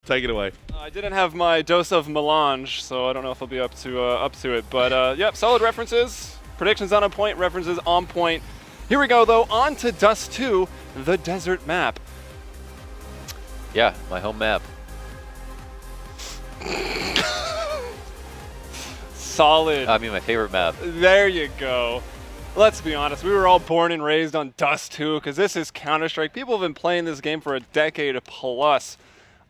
Take it away. I didn't have my dose of melange, so I don't know if I'll be up to it. But yep, solid references, predictions on point, references on point. Here we go though, on to Dust 2, the desert map. Yeah, my home map. Solid. I mean, my favorite map. There you go. Let's be honest, we were all born and raised on Dust 2 because this is Counter-Strike. People have been playing this game for a decade plus.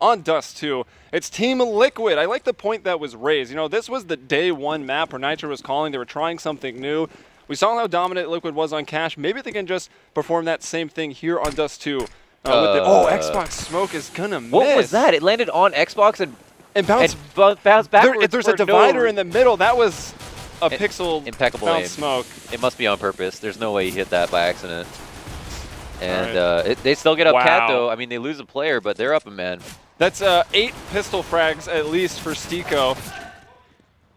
On Dust 2, it's Team Liquid. I like the point that was raised. You know, this was the day one map where Nitro was calling. They were trying something new. We saw how dominant Liquid was on Cash. Maybe they can just perform that same thing here on Dust 2. Xbox Smoke is gonna miss. What was that? It landed on Xbox and bounced backwards. There's a divider in the middle. That was a pixel impeccable bounce aim. smoke. It must be on purpose. There's no way he hit that by accident. And right. they still get up Cat, Wow. though. I mean, they lose a player, but they're up a man. That's 8 pistol frags at least for Stiko.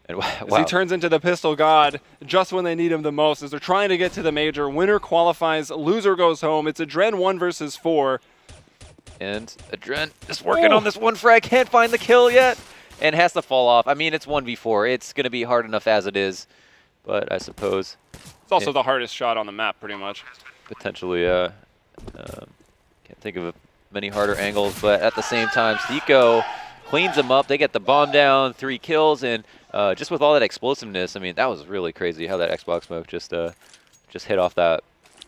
And As he turns into the pistol god just when they need him the most, as they're trying to get to the major. Winner qualifies, loser goes home. It's Adren 1 versus 4. And Adren is working on this one frag, can't find the kill yet, and has to fall off. I mean, it's 1v4. It's going to be hard enough as it is, but I suppose. It's also the hardest shot on the map, pretty much. Potentially, can't think of many harder angles, but at the same time, Stiko cleans them up. They get the bomb down, 3 kills, and just with all that explosiveness, I mean, that was really crazy how that Xbox smoke just hit off that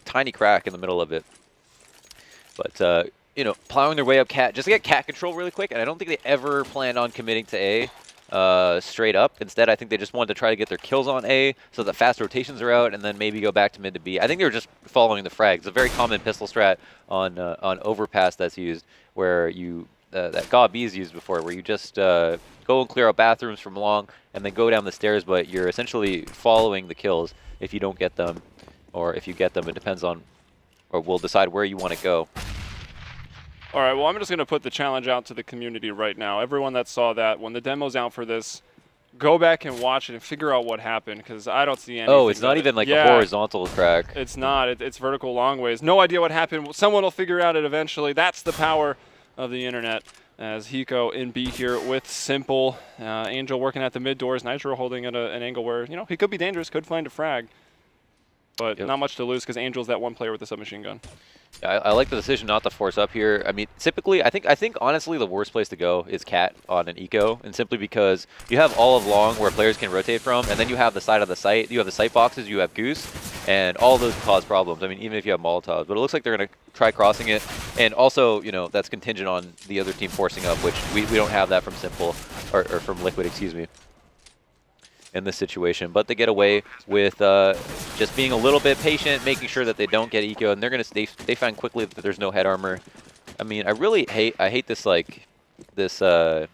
tiny crack in the middle of it. But you know, plowing their way up Cat, just to get Cat control really quick, and I don't think they ever planned on committing to A straight up. Instead, I think they just wanted to try to get their kills on A so that fast rotations are out, and then maybe go back to mid to B. I think they were just following the frags. It's a very common pistol strat on overpass that's used, where you that God B's used before, where you just go and clear out bathrooms from long, and then go down the stairs, but you're essentially following the kills if you don't get them, or if you get them, it depends on, or we'll decide where you want to go. All right, well, I'm just going to put the challenge out to the community right now. Everyone that saw that, when the demo's out for this, go back and watch it and figure out what happened, because I don't see anything. Oh, it's not even like a horizontal crack. It's not. It's vertical long ways. No idea what happened. Someone will figure out it eventually. That's the power of the internet. As Hiko in B here with Simple. Angel working at the mid doors. Nitro holding at an angle where, you know, he could be dangerous, could find a frag. But not much to lose because Angel's that one player with the submachine gun. I like the decision not to force up here. I mean, typically, I think honestly the worst place to go is Cat on an eco, and simply because you have all of long where players can rotate from, and then you have the side of the site, you have the site boxes, you have Goose, and all those cause problems. I mean, even if you have Molotovs, but it looks like they're going to try crossing it, and also, you know, that's contingent on the other team forcing up, which we don't have that from Simple, or from Liquid, excuse me, in this situation. But they get away with just being a little bit patient, making sure that they don't get eco, and they're gonna they find quickly that there's no head armor. I mean, I hate this this you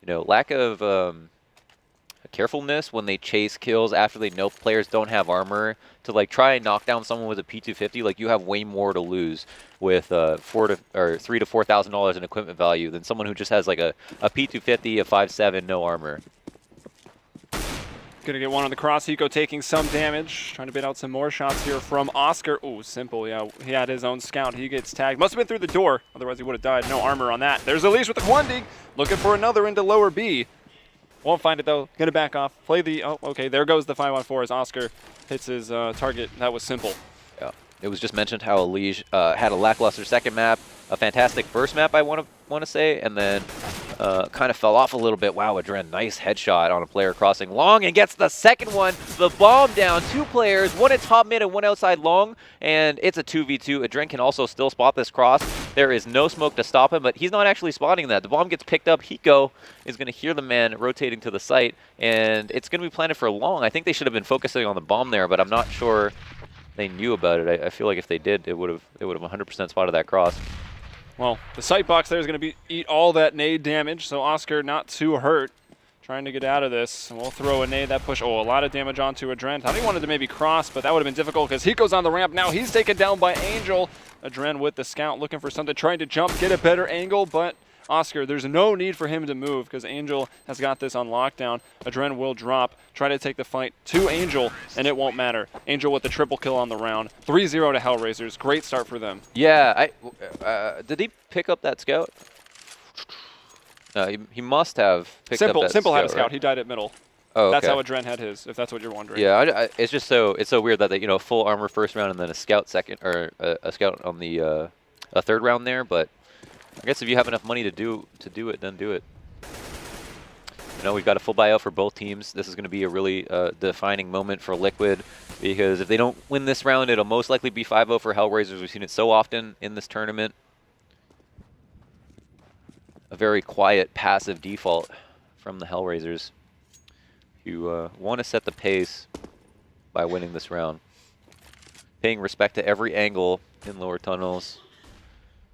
know, lack of carefulness when they chase kills after they know players don't have armor, to like try and knock down someone with a P250. Like, you have way more to lose with $3,000 to $4,000 in equipment value than someone who just has like a P250, a 5.7, no armor. Gonna get one on the cross. Hiko taking some damage. Trying to bait out some more shots here from Oscar. Ooh, Simple, yeah. He had his own scout. He gets tagged. Must have been through the door. Otherwise, he would have died. No armor on that. There's Elise with the Quanding. Looking for another into lower B. Won't find it, though. Gonna back off. Play the... Oh, okay. There goes the 5-on-4 as Oscar hits his target. That was Simple. Yeah. It was just mentioned how Elige had a lackluster second map, a fantastic first map, I want to say, and then kind of fell off a little bit. Wow, Adren, nice headshot on a player crossing long, and gets the second one. The bomb down, 2 players, one at top mid and one outside long, and it's a 2v2. Adren can also still spot this cross. There is no smoke to stop him, but he's not actually spotting that. The bomb gets picked up. Hiko is going to hear the man rotating to the site, and it's going to be planted for long. I think they should have been focusing on the bomb there, but I'm not sure they knew about it. I feel like if they did, they would have 100% spotted that cross. Well, the sight box there is going to eat all that nade damage, so Oscar not too hurt. Trying to get out of this. And we'll throw a nade that push. Oh, a lot of damage onto Adren. I think he wanted to maybe cross, but that would have been difficult because Hiko's on the ramp. Now he's taken down by Angel. Adren with the scout looking for something, trying to jump, get a better angle, but Oscar, there's no need for him to move because Angel has got this on lockdown. Adren will drop, try to take the fight to Angel, and it won't matter. Angel with the triple kill on the round. 3-0 to HellRaisers. Great start for them. Yeah, did he pick up that scout? He must have picked Simple, up that Simple had a scout, scout. right? He died at middle. Oh, That's okay. how Adren had his, if that's what you're wondering. Yeah, it's just so weird that they, full armor first round and then a scout second, or a scout on the a third round there. But I guess if you have enough money to do it, then do it. We've got a full buyout for both teams. This is going to be a really defining moment for Liquid, because if they don't win this round, it'll most likely be 5-0 for HellRaisers. We've seen it so often in this tournament. A very quiet, passive default from the HellRaisers. You want to set the pace by winning this round. Paying respect to every angle in lower tunnels.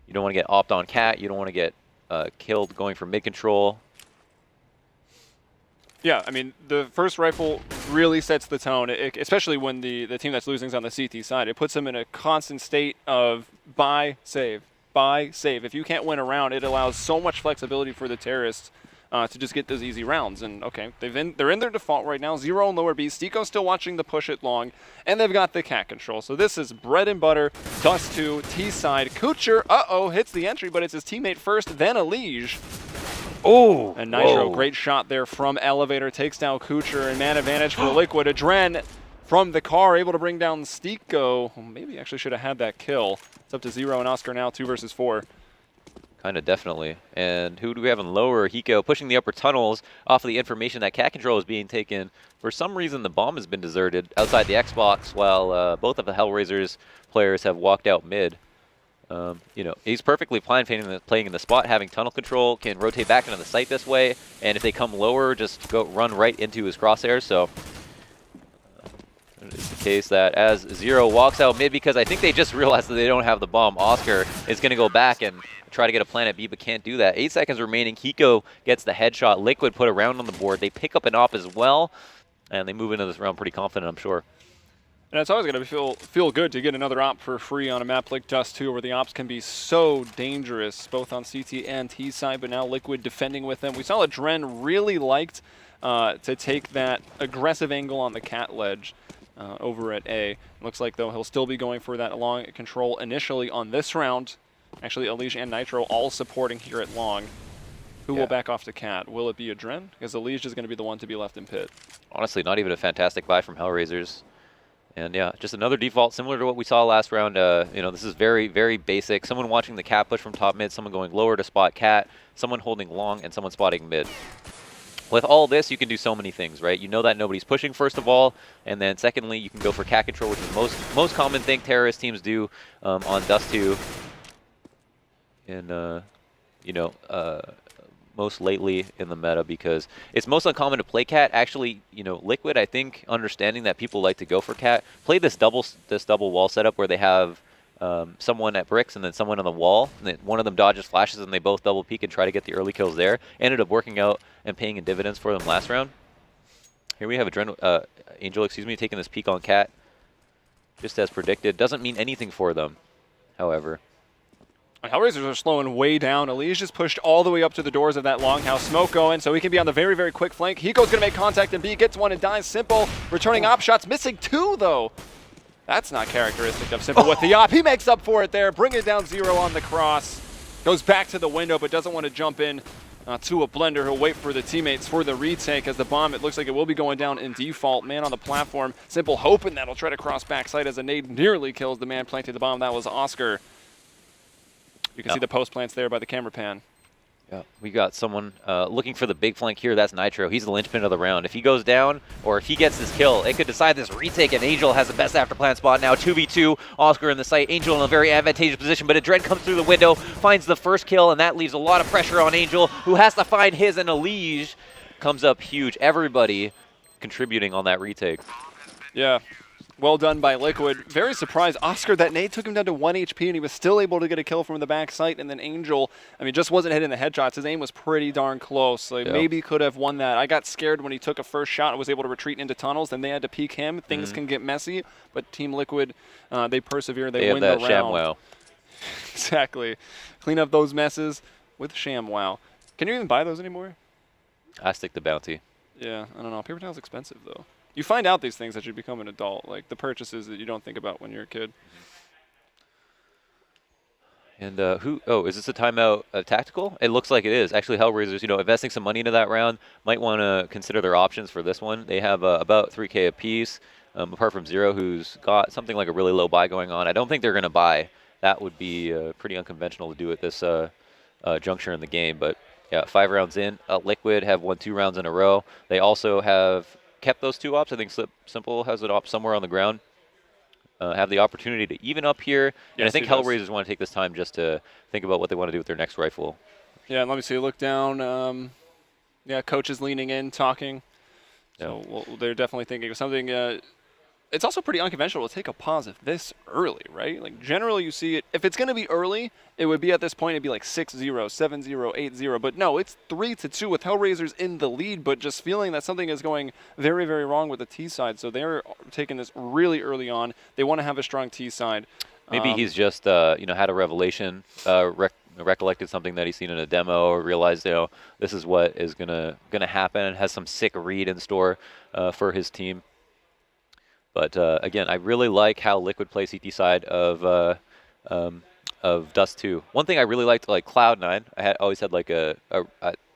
You don't want to get opt on cat. You don't want to get killed going for mid control. Yeah, I mean, the first rifle really sets the tone, especially when the team that's losing is on the CT side. It puts them in a constant state of buy, save, buy, save. If you can't win a round, it allows so much flexibility for the terrorists to just get those easy rounds. And, okay, they're in their default right now, 0 on lower B. Stico's still watching the push it long, and they've got the cat control. So this is bread and butter. Dust 2, T side. Kucher, hits the entry, but it's his teammate first, then Elige. Oh! And Nitro, great shot there from Elevator, takes down Kucher, and man advantage for Liquid. Adren from the car, able to bring down Stico. Well, maybe actually should have had that kill. It's up to 0 and Oscar now, 2 versus 4. Kind of, definitely. And who do we have in lower? Hiko pushing the upper tunnels off of the information that cat control is being taken. For some reason, the bomb has been deserted outside the Xbox, while both of the HellRaisers players have walked out mid. He's perfectly playing in the spot, having tunnel control, can rotate back into the site this way, and if they come lower, just run right into his crosshairs. So it's the case that as 0 walks out mid, because I think they just realized that they don't have the bomb, Oscar is going to go back and try to get a plan at B, but can't do that. 8 seconds remaining. Hiko gets the headshot. Liquid put a round on the board. They pick up an op as well, and they move into this round pretty confident, I'm sure. And it's always going to feel good to get another op for free on a map like Dust 2, where the ops can be so dangerous, both on CT and T side, but now Liquid defending with them. We saw Adren really liked to take that aggressive angle on the cat ledge over at A. Looks like, though, he'll still be going for that long control initially on this round. Actually, Elige and Nitro all supporting here at long. Who will back off to cat? Will it be Adren? Because Elige is going to be the one to be left in pit. Honestly, not even a fantastic buy from HellRaisers. And yeah, just another default similar to what we saw last round. This is very, very basic. Someone watching the cat push from top mid, someone going lower to spot cat, someone holding long, and someone spotting mid. With all this, you can do so many things, right? You know that nobody's pushing, first of all, and then secondly, you can go for cat control, which is the most common thing terrorist teams do on Dust 2. And, most lately in the meta, because it's most uncommon to play cat. Actually, Liquid, I think, understanding that people like to go for cat, play this double wall setup where they have someone at bricks and then someone on the wall, and then one of them dodges flashes and they both double peek and try to get the early kills there. Ended up working out and paying in dividends for them last round. Here we have Angel, taking this peek on cat, just as predicted. Doesn't mean anything for them, however. HellRaisers are slowing way down. Elige just pushed all the way up to the doors of that longhouse. Smoke going, so he can be on the very, very quick flank. Hiko's going to make contact, and B gets one and dies. Simple returning op shots, missing 2, though. That's not characteristic of Simple with the op. He makes up for it there, bring it down 0 on the cross. Goes back to the window, but doesn't want to jump in to a blender. He'll wait for the teammates for the retake as the bomb, it looks like it will be going down in default. Man on the platform. Simple hoping that'll try to cross backside as a nade nearly kills the man planting the bomb. That was Oscar. You can see the post plants there by the camera pan. Yeah, we got someone looking for the big flank here. That's Nitro. He's the linchpin of the round. If he goes down or if he gets this kill, it could decide this retake, and Angel has the best after plant spot now. 2v2, Oscar in the site. Angel in a very advantageous position, but Adren comes through the window, finds the first kill, and that leaves a lot of pressure on Angel, who has to find his, and Elige comes up huge. Everybody contributing on that retake. Yeah. Well done by Liquid. Very surprised. Oscar, that nade took him down to 1 HP, and he was still able to get a kill from the back site. And then Angel, just wasn't hitting the headshots. His aim was pretty darn close. Like, maybe could have won that. I got scared when he took a first shot and was able to retreat into tunnels. Then they had to peek him. Things can get messy, but Team Liquid, they persevere. They win the round. ShamWow. Exactly. Clean up those messes with ShamWow. Can you even buy those anymore? I stick to bounty. Yeah, I don't know. Paper towel's expensive, though. You find out these things as you become an adult, like the purchases that you don't think about when you're a kid. And who? Oh, is this a timeout tactical? It looks like it is. Actually, HellRaisers, you know, investing some money into that round, might want to consider their options for this one. They have about 3K apiece, apart from Zero, who's got something like a really low buy going on. I don't think they're going to buy. That would be pretty unconventional to do at this juncture in the game. But yeah, 5 rounds in. Liquid have won 2 rounds in a row. They also have kept those 2 ops. I think Simple has an op somewhere on the ground. Have the opportunity to even up here. Yes, and I think HellRaisers want to take this time just to think about what they want to do with their next rifle. Yeah, and let me see. Look down. Yeah, coach is leaning in, talking. So they're definitely thinking of something. It's also pretty unconventional to take a pause this early, right? Like, generally you see it. If it's going to be early, it would be at this point, it'd be like 6-0, 7-0, 8-0. But no, it's 3-2 with HellRaisers in the lead, but just feeling that something is going very, very wrong with the T side. So they're taking this really early on. They want to have a strong T side. Maybe he's just, you know, had a revelation, recollected something that he's seen in a demo, or realized, you know, this is what is gonna happen, and has some sick read in store for his team. But again, I really like how Liquid plays CT side of Dust 2. One thing I really liked, like Cloud9, I always had like I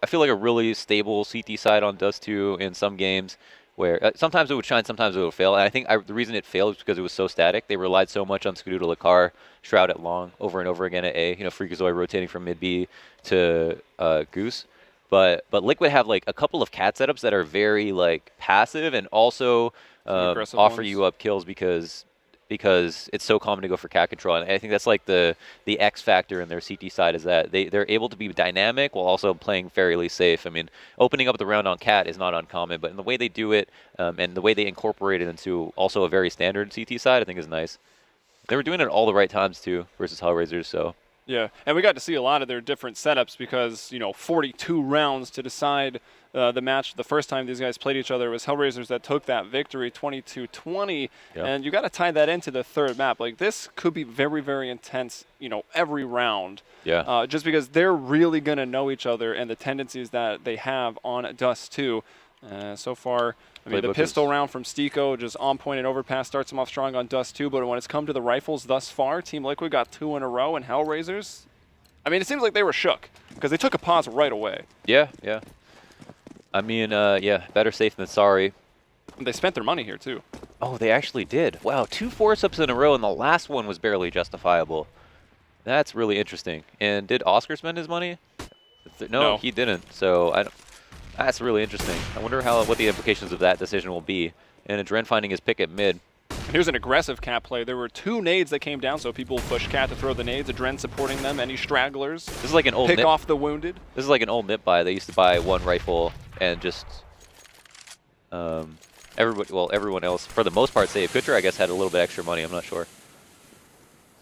feel like a really stable CT side on Dust 2 in some games, where sometimes it would shine, sometimes it would fail. And I think the reason it failed is because it was so static. They relied so much on Skadoodle Lakar, Shroud at long, over and over again at A. You know, Freakazoid rotating from mid B to Goose. But Liquid have like a couple of cat setups that are very like passive and also offer you up kills because it's so common to go for cat control. And I think that's like the X factor in their CT side, is that they're able to be dynamic while also playing fairly safe. I mean, opening up the round on cat is not uncommon, but in the way they do it and the way they incorporate it into also a very standard CT side, I think is nice. They were doing it at all the right times too versus HellRaisers, so. Yeah, and we got to see a lot of their different setups because, you know, 42 rounds to decide the match. The first time these guys played each other was HellRaisers that took that victory 22-20, and you got to tie that into the third map. Like, this could be very, very intense, you know, every round. Yeah. Just because they're really going to know each other and the tendencies that they have on Dust 2. So far, I mean, the pistol round from Stiko, just on point and overpass, starts him off strong on Dust 2, but when it's come to the rifles thus far, Team Liquid got 2 in a row, and HellRaisers, I mean, it seems like they were shook, because they took a pause right away. Yeah, yeah. I mean, yeah, better safe than sorry. And they spent their money here, too. Oh, they actually did. Wow, 2 force-ups in a row, and the last one was barely justifiable. That's really interesting. And did Oscar spend his money? No, he didn't, so I don't... That's really interesting. I wonder what the implications of that decision will be. And Adren finding his pick at mid. And here's an aggressive cat play. There were 2 nades that came down, so people pushed cat to throw the nades. Adren supporting them. Any stragglers? This is like an old pick off the wounded. This is like an old nip buy. They used to buy 1 rifle and just everyone else for the most part saved. Kucher, I guess, had a little bit extra money. I'm not sure.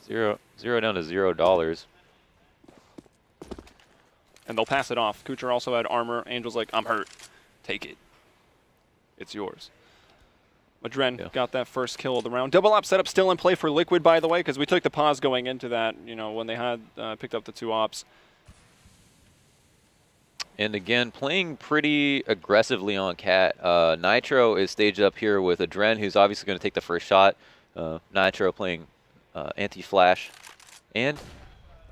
Zero down to $0. And they'll pass it off. Kucher also had armor. Angel's like, I'm hurt. Take it. It's yours. Adren got that first kill of the round. Double op setup still in play for Liquid, by the way, because we took the pause going into that, you know, when they had picked up the 2 ops. And again, playing pretty aggressively on cat. Nitro is staged up here with Adren, who's obviously going to take the first shot. Nitro playing anti-flash. And...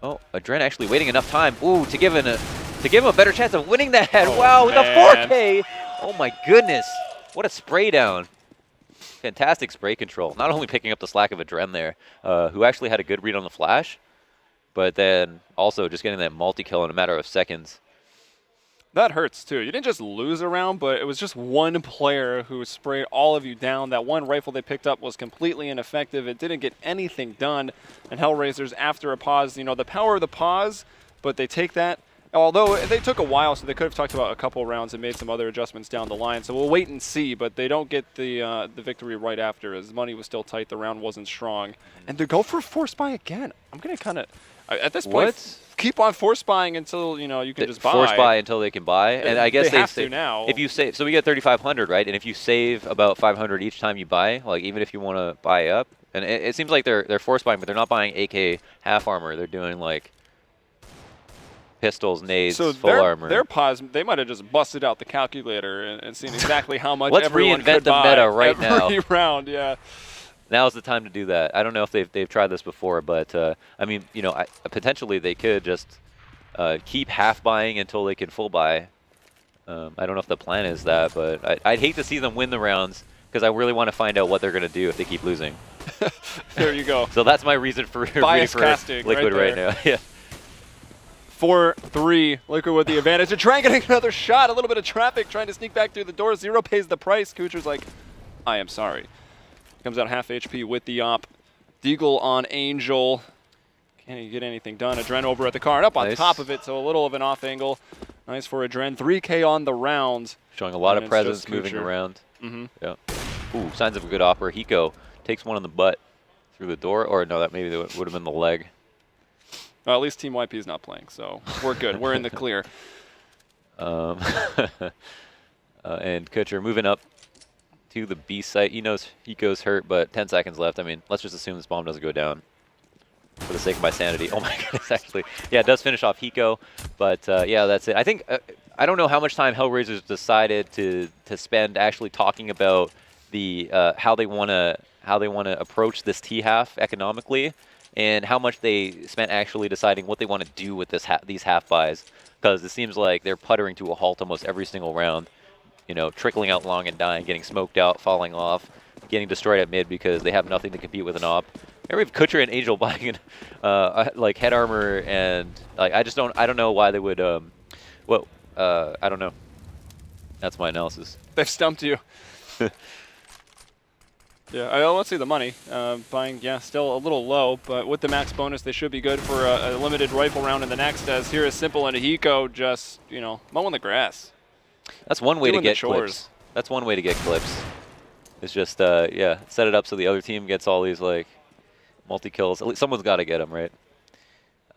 oh, Adren actually waiting enough time. Ooh, to give him a better chance of winning that. Oh, wow, with a man. 4K. Oh my goodness. What a spray down. Fantastic spray control. Not only picking up the slack of Adren there, who actually had a good read on the flash, but then also just getting that multi-kill in a matter of seconds. That hurts, too. You didn't just lose a round, but it was just one player who sprayed all of you down. That one rifle they picked up was completely ineffective. It didn't get anything done. And HellRaisers, after a pause, you know, the power of the pause, but they take that. Although they took a while, so they could have talked about a couple rounds and made some other adjustments down the line. So we'll wait and see, but they don't get the victory right after, as money was still tight. The round wasn't strong. And to go for force buy again, I'm going to kind of, at this point, keep on force buying until, you know, you can just buy. Force buy until they can buy. And I guess they have to now. If you save, so we get 3,500, right? And if you save about 500 each time you buy, like even if you want to buy up, and it seems like they're force buying, but they're not buying AK half armor. They're doing like pistols, nades, full armor. Their pause, they might have just busted out the calculator and seen exactly how much Let's everyone reinvent could the buy meta right every now. round, yeah. now's the time to do that. I don't know if they've tried this before, but I mean, you know, potentially they could just keep half buying until they can full buy. I don't know if the plan is that, but I'd hate to see them win the rounds because I really want to find out what they're going to do if they keep losing. There you go. So that's my reason for rooting for Liquid right now. Yeah. 4-3, Liquid with the advantage. And Tran getting another shot, a little bit of traffic, trying to sneak back through the door. Zero pays the price. Kucher's like, I am sorry. Comes out half HP with the op. Deagle on Angel. Can't he get anything done? Adren over at the car and up on top of it, so a little of an off angle. Nice for Adren. 3K on the round. Showing a lot of presence, moving around. Yeah. Ooh, signs of a good opera. Hiko takes one in the butt through the door, or no, that maybe would have been the leg. Well, at least Team YP is not playing, so we're good. We're in the clear. And Kucher moving up to the B site. He knows Hiko's hurt, but 10 seconds left. I mean, let's just assume this bomb doesn't go down for the sake of my sanity. Oh my goodness, actually. Yeah, it does finish off Hiko, but yeah, that's it. I think, I don't know how much time HellRaisers decided to spend actually talking about the how they want to approach this T-half economically, and how much they spent actually deciding what they want to do with these half buys, because it seems like they're puttering to a halt almost every single round. You know, trickling out long and dying, getting smoked out, falling off, getting destroyed at mid because they have nothing to compete with an op. And we have Kucher and Angel buying like head armor, and like I don't know why they would I don't know. That's my analysis. They've stumped you. Yeah, I don't see the money. Buying, yeah, still a little low, but with the max bonus, they should be good for a limited rifle round in the next, as here is Simple and Hiko just, you know, mowing the grass. That's one way to get clips. That's one way to get clips. It's just, yeah, set it up so the other team gets all these, like, multi-kills. At least someone's got to get them, right?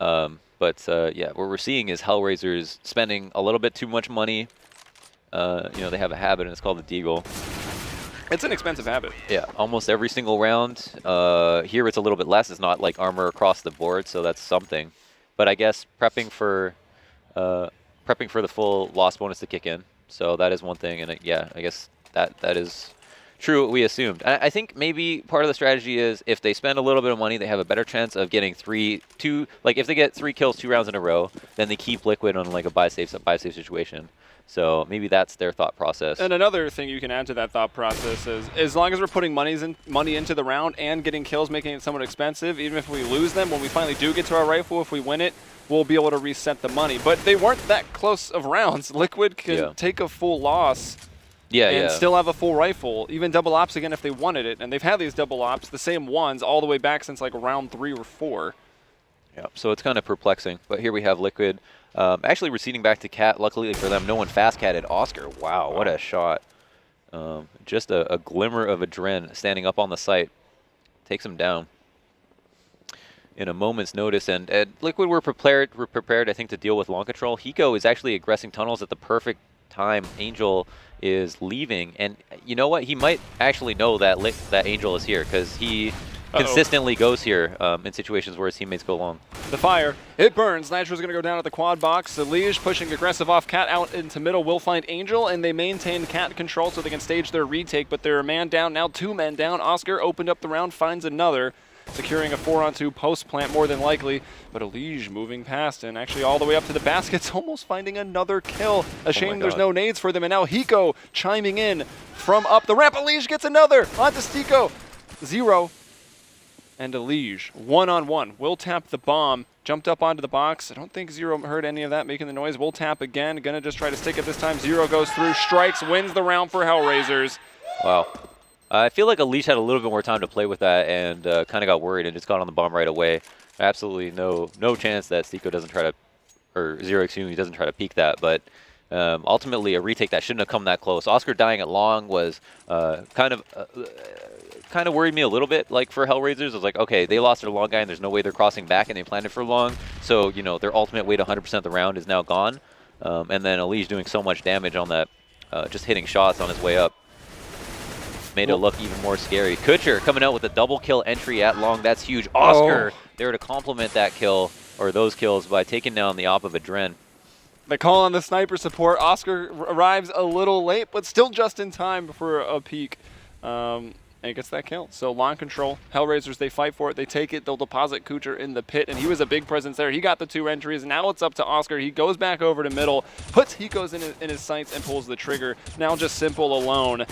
Yeah, what we're seeing is HellRaisers spending a little bit too much money. You know, they have a habit, and it's called the Deagle. It's an expensive habit. Yeah, almost every single round. Here it's a little bit less. It's not like armor across the board, so that's something. But I guess prepping for the full loss bonus to kick in. So that is one thing, and yeah, I guess that is true what we assumed. I think maybe part of the strategy is if they spend a little bit of money, they have a better chance of getting like if they get 3 kills 2 rounds in a row, then they keep Liquid on like a buy safe situation. So maybe that's their thought process. And another thing you can add to that thought process is, as long as we're putting money into the round and getting kills, making it somewhat expensive, even if we lose them, when we finally do get to our rifle, if we win it, we'll be able to reset the money. But they weren't that close of rounds. Liquid can take a full loss and still have a full rifle, even double ops again if they wanted it. And they've had these double ops, the same ones, all the way back since like round 3 or 4. Yeah, so it's kind of perplexing. But here we have Liquid. Actually receding back to Cat. Luckily for them, no one fast-catted Oscar. Wow, what a shot. Just a glimmer of adrenaline standing up on the site. Takes him down in a moment's notice. And Liquid were prepared, I think, to deal with long control. Hiko is actually aggressing tunnels at the perfect time. Angel is leaving. And you know what? He might actually know that Angel is here, because he consistently goes here in situations where his teammates go long. The fire, it burns. Nitro's going to go down at the quad box. Liege pushing aggressive off Cat out into middle will find Angel, and they maintain Cat control so they can stage their retake, but they're a man down, now 2 men down. Oscar opened up the round, finds another, securing a 4-on-2 post plant more than likely, but Liege moving past and actually all the way up to the baskets, almost finding another kill. A shame there's no nades for them, and now Hiko chiming in from up the ramp. Liege gets another onto Stiko. 0. And Liege, 1-on-1, will tap the bomb, jumped up onto the box. I don't think Zero heard any of that making the noise. Will tap again, gonna just try to stick it this time. Zero goes through, strikes, wins the round for HellRaisers. Wow. I feel like Liege had a little bit more time to play with that and kind of got worried and just got on the bomb right away. Absolutely no chance that Stiko doesn't try to, or Zero, excuse me, doesn't try to peek that, but ultimately a retake that shouldn't have come that close. Oscar dying at long was kind of worried me a little bit, like, for HellRaisers. I was like, okay, they lost their long guy and there's no way they're crossing back, and they planned it for long. So, you know, their ultimate weight 100% of the round is now gone. And then Liege doing so much damage on that, just hitting shots on his way up. Made it look even more scary. Kucher coming out with a double kill entry at long. That's huge. Oscar there to complement that kill, or those kills, by taking down the op of Adren. They call on the sniper support. Oscar arrives a little late, but still just in time for a peek. and he gets that kill. So lawn control, HellRaisers, they fight for it, they take it, they'll deposit Kucher in the pit, and he was a big presence there. He got the 2 entries, and now it's up to Oscar. He goes back over to middle, puts Hiko's in his sights, and pulls the trigger. Now just Simple alone.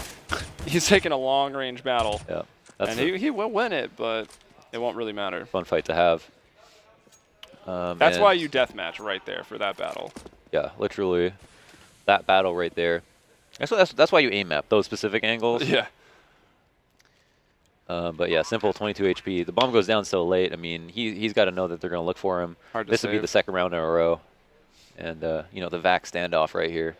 He's taking a long-range battle. Yeah, and he will win it, but it won't really matter. Fun fight to have. That's why you deathmatch right there for that battle. Yeah, literally, that battle right there. That's why you aim map those specific angles. Yeah. But yeah, Simple 22 HP. The bomb goes down so late. I mean, he's got to know that they're going to look for him. Hard to this would be save. the second round in a row, and you know, the VAC standoff right here.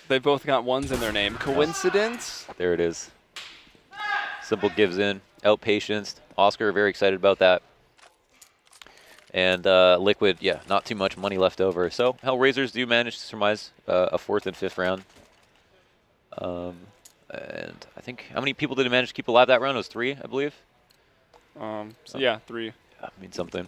They both got 1s in their name. Coincidence? There it is. Simple gives in, outpatienced. Oscar very excited about that. And Liquid, yeah, not too much money left over. So HellRaisers do manage to surmise a 4th and 5th round. And I think, how many people did he manage to keep alive that round? It was 3, I believe. So yeah, 3. Yeah, means something.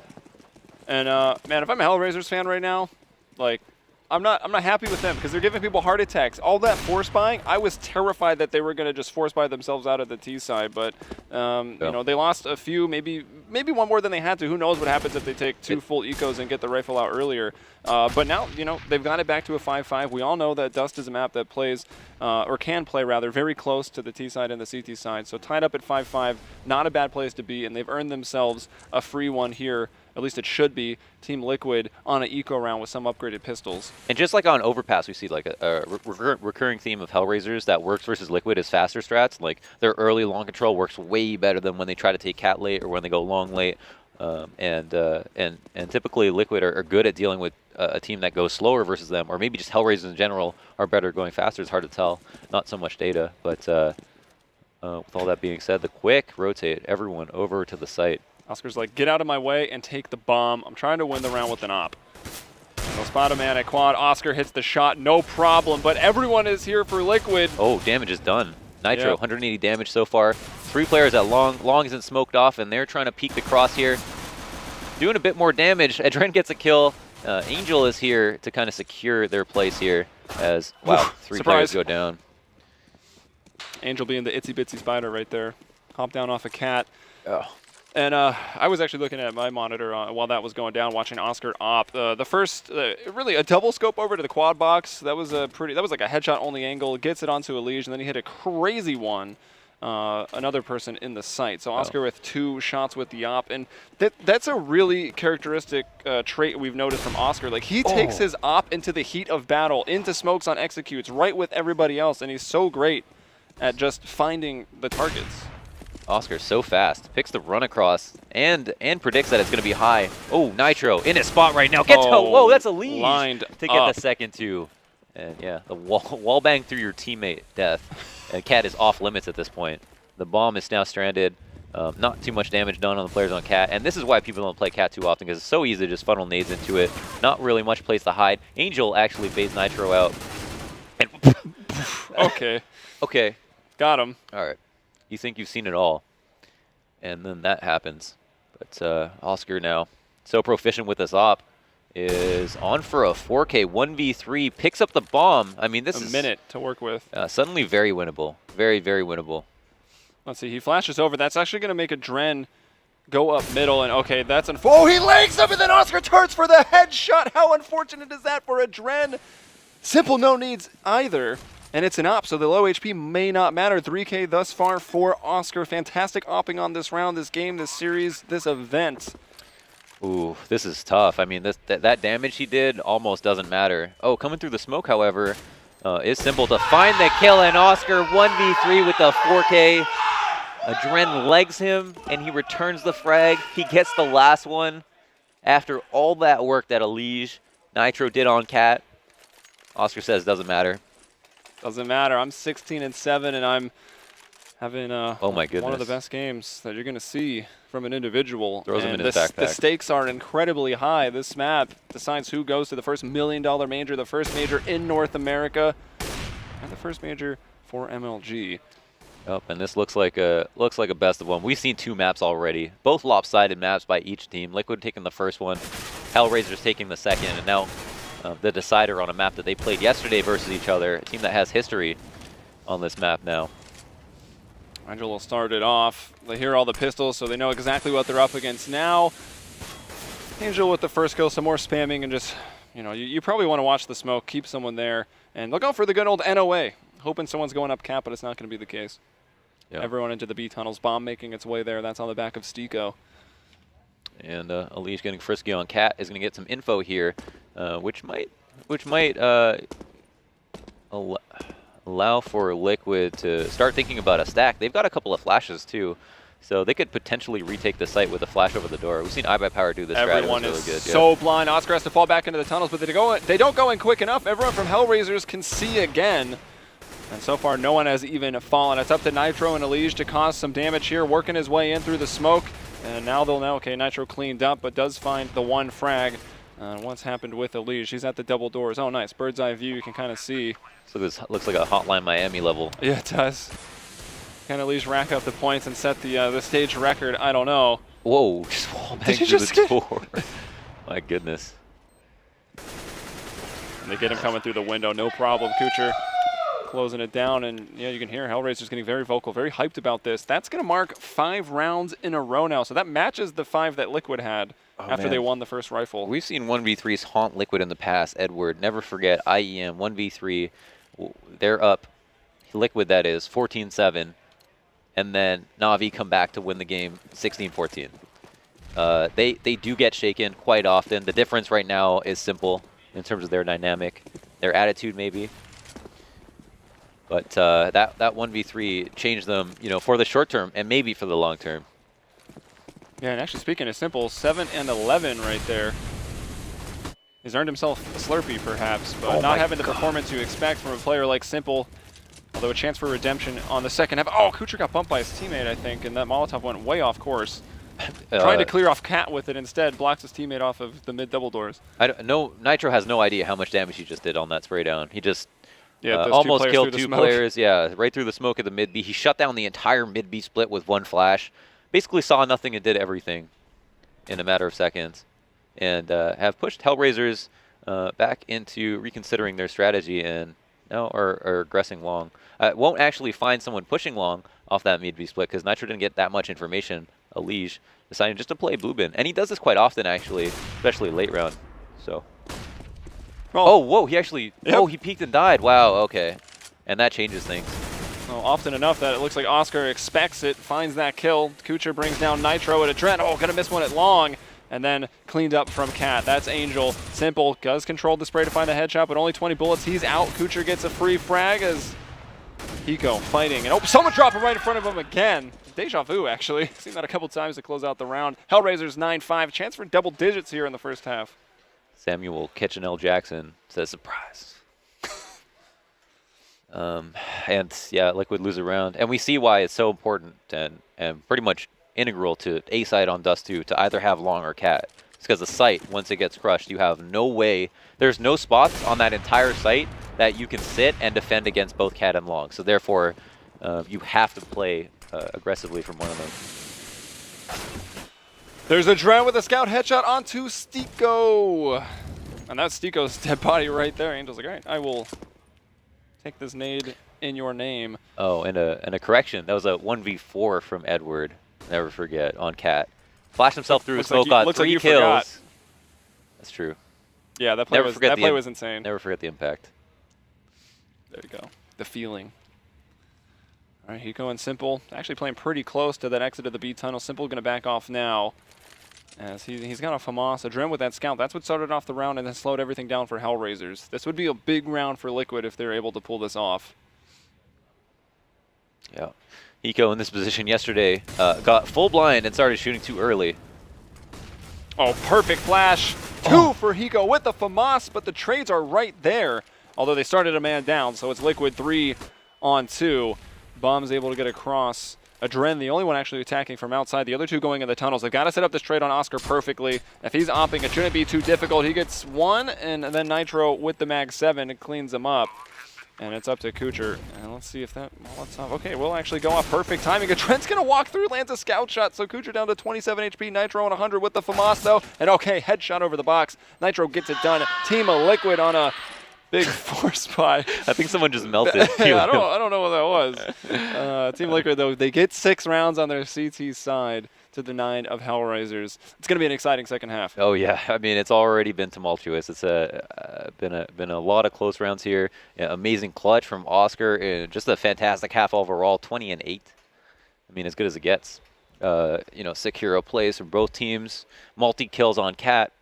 And man, if I'm a HellRaisers fan right now, like, I'm not happy with them because they're giving people heart attacks. All that force buying, I was terrified that they were going to just force buy themselves out of the T side. But you know, they lost a few, maybe one more than they had to. Who knows what happens if they take 2 full ecos and get the rifle out earlier? But now, you know, they've got it back to a 5-5. We all know that Dust is a map that plays, or can play rather, very close to the T side and the CT side. So tied up at 5-5, not a bad place to be, and they've earned themselves a free one here. At least it should be, Team Liquid on an eco round with some upgraded pistols. And just like on Overpass, we see like a recurring theme of HellRaisers that works versus Liquid is faster strats. Like their early long control works way better than when they try to take cat late or when they go long late. And typically Liquid are good at dealing with a team that goes slower versus them, or maybe just HellRaisers in general are better going faster. It's hard to tell. Not so much data, but with all that being said, the quick rotate everyone over to the site. Oscar's like, get out of my way and take the bomb. I'm trying to win the round with an op. They'll spot a man at quad. Oscar hits the shot, no problem. But everyone is here for Liquid. Oh, damage is done. Nitro, Yep. 180 damage so far. 3 players at long. Long isn't smoked off, and they're trying to peek the cross here. Doing a bit more damage. Adren gets a kill. Angel is here to kind of secure their place here as, wow, 3 Surprise. players go down. Angel being the itsy bitsy spider right there. Hop down off a cat. Oh. And I was actually looking at my monitor while that was going down, watching Oscar op. The first, really a double scope over to the quad box. That was that was like a headshot only angle. Gets it onto a Liege, and then he hit a crazy one. Another person in the sight. So Oscar with 2 shots with the op, and that's a really characteristic trait we've noticed from Oscar. Like he takes his op into the heat of battle, into smokes on executes, right with everybody else, and he's so great at just finding the targets. Oscar's so fast. Picks the run across and predicts that it's going to be high. Oh, Nitro in his spot right now. Gets whoa, that's a lead lined to get the second 2. And yeah, the wall bang through your teammate death. And Cat is off limits at this point. The bomb is now stranded. Not too much damage done on the players on Cat. And this is why people don't play Cat too often, because it's so easy to just funnel nades into it. Not really much place to hide. Angel actually fades Nitro out. And Okay. Okay. Got him. All right. You think you've seen it all. And then that happens. But Oscar now, so proficient with this op, is on for a 4K 1v3, picks up the bomb. I mean, this is a minute to work with. Suddenly very winnable. Very, very winnable. Let's see, he flashes over. That's actually going to make a Dren go up middle, and okay, that's oh, he legs him, and then Oscar turns for the headshot. How unfortunate is that for a Dren? Simple no needs either, and it's an op, so the low HP may not matter. 3K thus far for Oscar. Fantastic opping on this round, this game, this series, this event. Ooh, this is tough. I mean, that damage he did almost doesn't matter. Oh, coming through the smoke, however, is Simple to find the kill, and Oscar 1v3 with the 4K. Adren legs him, and he returns the frag. He gets the last one after all that work that Liege Nitro did on Cat. Oscar says doesn't matter. Doesn't matter. I'm 16-7, and I'm having oh my goodness, one of the best games that you're going to see from an individual. Throws him in his the backpack. stakes are incredibly high. This map decides who goes to the first $1 million major, the first major in North America, and the first major for MLG. Yep, and this looks like a best of one. We've seen 2 maps already, both lopsided maps by each team. Liquid taking the first one, HellRaisers taking the second, and now the decider on a map that they played yesterday versus each other. A team that has history on this map now. Angel will start it off. They hear all the pistols, so they know exactly what they're up against now. Angel with the first kill, some more spamming, and just, you know, you probably want to watch the smoke, keep someone there, and look out for the good old NOA. Hoping someone's going up cap, but it's not going to be the case. Yep. Everyone into the B tunnels. Bomb making its way there. That's on the back of Stico. And Alish getting frisky on Cat is going to get some info here, which might allow for Liquid to start thinking about a stack. They've got a couple of flashes too, so they could potentially retake the site with a flash over the door. We've seen iBuyPower do this. Everyone really is good. so blind. Oscar has to fall back into the tunnels, but they don't go in quick enough. Everyone from HellRaisers can see again. And so far, no one has even fallen. It's up to Nitro and Alish to cause some damage here, working his way in through the smoke. And now they'll know, okay, Nitro cleaned up, but does find the one frag. What's happened with Alish? He's at the double doors. Oh, nice. Bird's eye view, you can kind of see. So this looks like a Hotline Miami level. Yeah, it does. Can Alish rack up the points and set the stage record? I don't know. Whoa, just wall bang through the door. My goodness. And they get him coming through the window, no problem. Kucher closing it down, and yeah, you can hear HellRaisers getting very vocal, very hyped about this. That's going to mark 5 rounds in a row now, so that matches the 5 that Liquid had after they won the first rifle. We've seen 1v3s haunt Liquid in the past, Edward. Never forget IEM 1v3. They're up, Liquid that is, 14-7, and then Na'Vi come back to win the game 16-14. They do get shaken quite often. The difference right now is simple in terms of their dynamic, their attitude maybe. But that 1v3 changed them, you know, for the short term and maybe for the long term. Yeah, and actually speaking of simple, 7 and 11 right there. He's earned himself a Slurpee perhaps, but not having the performance you expect from a player like Simple. Although a chance for redemption on the second half. Oh, Kucher got bumped by his teammate, I think, and that Molotov went way off course. Trying to clear off Cat with it instead, blocks his teammate off of the mid double doors. Nitro has no idea how much damage he just did on that spray down. He just almost killed 2 players, right through the smoke at the mid B. He shut down the entire mid B split with 1 flash. Basically saw nothing and did everything in a matter of seconds. And have pushed HellRaisers back into reconsidering their strategy and now are aggressing long. Won't actually find someone pushing long off that mid B split because Nitro didn't get that much information. Alish deciding just to play blue bin. And he does this quite often actually, especially late round. So. Oh, whoa, he actually, he peeked and died. Wow, okay. And that changes things. Well, often enough that it looks like Oscar expects it, finds that kill. Kucher brings down Nitro at a Trent. Oh, gonna miss one at long. And then cleaned up from Cat. That's Angel. Simple does control the spray to find the headshot, but only 20 bullets. He's out. Kucher gets a free frag as Hiko fighting. And someone dropped him right in front of him again. Deja vu, actually. Seen that a couple times to close out the round. HellRaisers 9-5. Chance for double digits here in the first half. Samuel Kitchenell Jackson says surprise. And yeah, Liquid lose a round. And we see why it's so important and pretty much integral to A side on Dust 2 to either have long or Cat. It's because the site, once it gets crushed, you have no way. There's no spots on that entire site that you can sit and defend against both Cat and long. So therefore, you have to play aggressively from one of them. There's a Drown with a scout headshot onto Stico. And that's Stico's dead body right there. Angel's like, all right, I will take this nade in your name. Oh, and a correction. That was a 1v4 from Edward. Never forget, on Cat. Flashed himself through smoke, got 3 kills. Forgot. That's true. Yeah, that play was insane. Never forget the impact. There you go. The feeling. All right, Hiko and Simple actually playing pretty close to that exit of the B tunnel. Simple going to back off now. As he's got a FAMAS, a Dren with that scout. That's what started off the round and then slowed everything down for HellRaisers. This would be a big round for Liquid if they're able to pull this off. Yeah. Hiko in this position yesterday got full blind and started shooting too early. Oh, perfect flash. 2 for Hiko with the FAMAS, but the trades are right there. Although they started a man down, so it's Liquid 3 on 2. Bomb's able to get across. Adren, the only one actually attacking from outside. The other 2 going in the tunnels. They've got to set up this trade on Oscar perfectly. If he's opping, it shouldn't be too difficult. He gets 1, and then Nitro with the Mag 7 and cleans him up. And it's up to Kucher. And let's see if that Molotov. Okay, we'll actually go off. Perfect timing. Adren's going to walk through, lands a scout shot. So Kucher down to 27 HP. Nitro on 100 with the FAMAS, though. And okay, headshot over the box. Nitro gets it done. Team of Liquid on a Big force buy. I think someone just melted. I don't know what that was. Team Liquid, though, they get 6 rounds on their CT side to the 9 of HellRaisers. It's going to be an exciting second half. Oh yeah, I mean it's already been tumultuous. It's been a lot of close rounds here. Yeah, amazing clutch from Oscar, and just a fantastic half overall. 20 and 8. I mean, as good as it gets. You know, sick hero plays from both teams. Multi kills on Cat.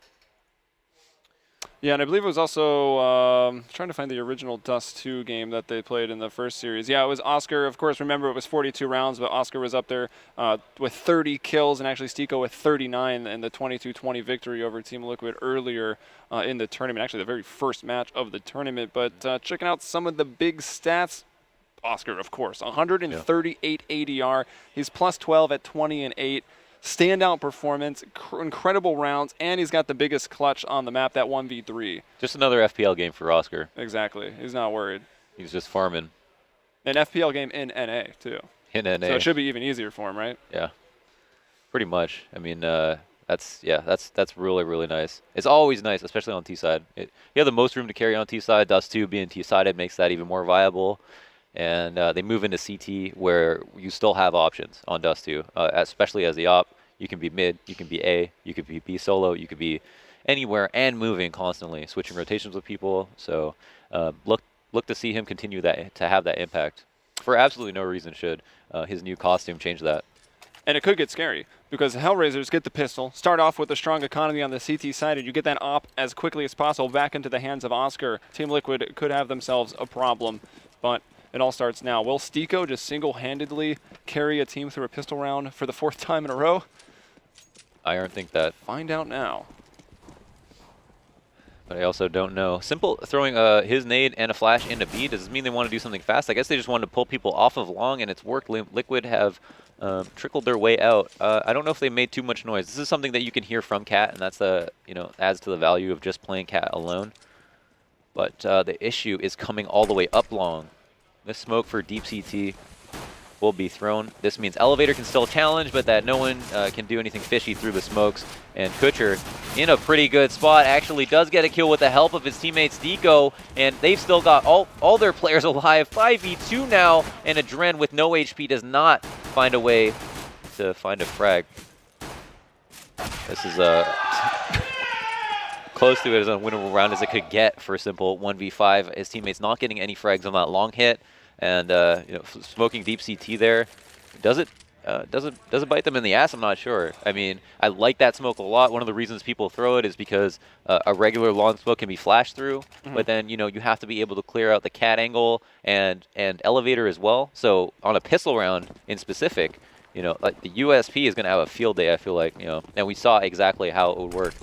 Yeah, and I believe it was also trying to find the original Dust 2 game that they played in the first series. Yeah, it was Oscar. Of course, remember it was 42 rounds, but Oscar was up there with 30 kills, and actually Stico with 39 in the 22-20 victory over Team Liquid earlier in the tournament. Actually, the very first match of the tournament. But checking out some of the big stats. Oscar, of course, 138 ADR. He's plus 12 at 20 and 8. Standout performance, incredible rounds, and he's got the biggest clutch on the map, that 1v3. Just another FPL game for Oscar. Exactly. He's not worried. He's just farming. An FPL game in NA, too. In NA. So it should be even easier for him, right? Yeah. Pretty much. I mean, that's really, really nice. It's always nice, especially on T-side. You have the most room to carry on T-side. Dust 2 being T-sided makes that even more viable. And they move into CT where you still have options on Dust 2, especially as the op. You can be mid, you can be A, you could be B solo, you could be anywhere and moving constantly, switching rotations with people. So look to see him continue that, to have that impact. For absolutely no reason should his new costume change that. And it could get scary because HellRaisers get the pistol, start off with a strong economy on the CT side, and you get that op as quickly as possible back into the hands of Oscar. Team Liquid could have themselves a problem, but it all starts now. Will Stico just single-handedly carry a team through a pistol round for the 4th time in a row? I don't think that. Find out now. But I also don't know. Simple throwing his nade and a flash into B. Does this mean they want to do something fast? I guess they just wanted to pull people off of long, and it's worked. Liquid have trickled their way out. I don't know if they made too much noise. This is something that you can hear from Cat, and that's adds to the value of just playing Cat alone. But the issue is coming all the way up long. This smoke for deep CT will be thrown. This means Elevator can still challenge, but that no one can do anything fishy through the smokes. And Kutcher, in a pretty good spot, actually does get a kill with the help of his teammate Stico, and they've still got all their players alive. 5v2 now, and Adren with no HP does not find a way to find a frag. This is close to it as unwinnable round as it could get for a simple 1v5. His teammates not getting any frags on that long hit, and smoking deep CT there. Does it bite them in the ass? I'm not sure. I mean, I like that smoke a lot. One of the reasons people throw it is because a regular long smoke can be flashed through, but then you have to be able to clear out the Cat angle and Elevator as well. So on a pistol round in specific, like the USP is going to have a field day. I feel like, and we saw exactly how it would work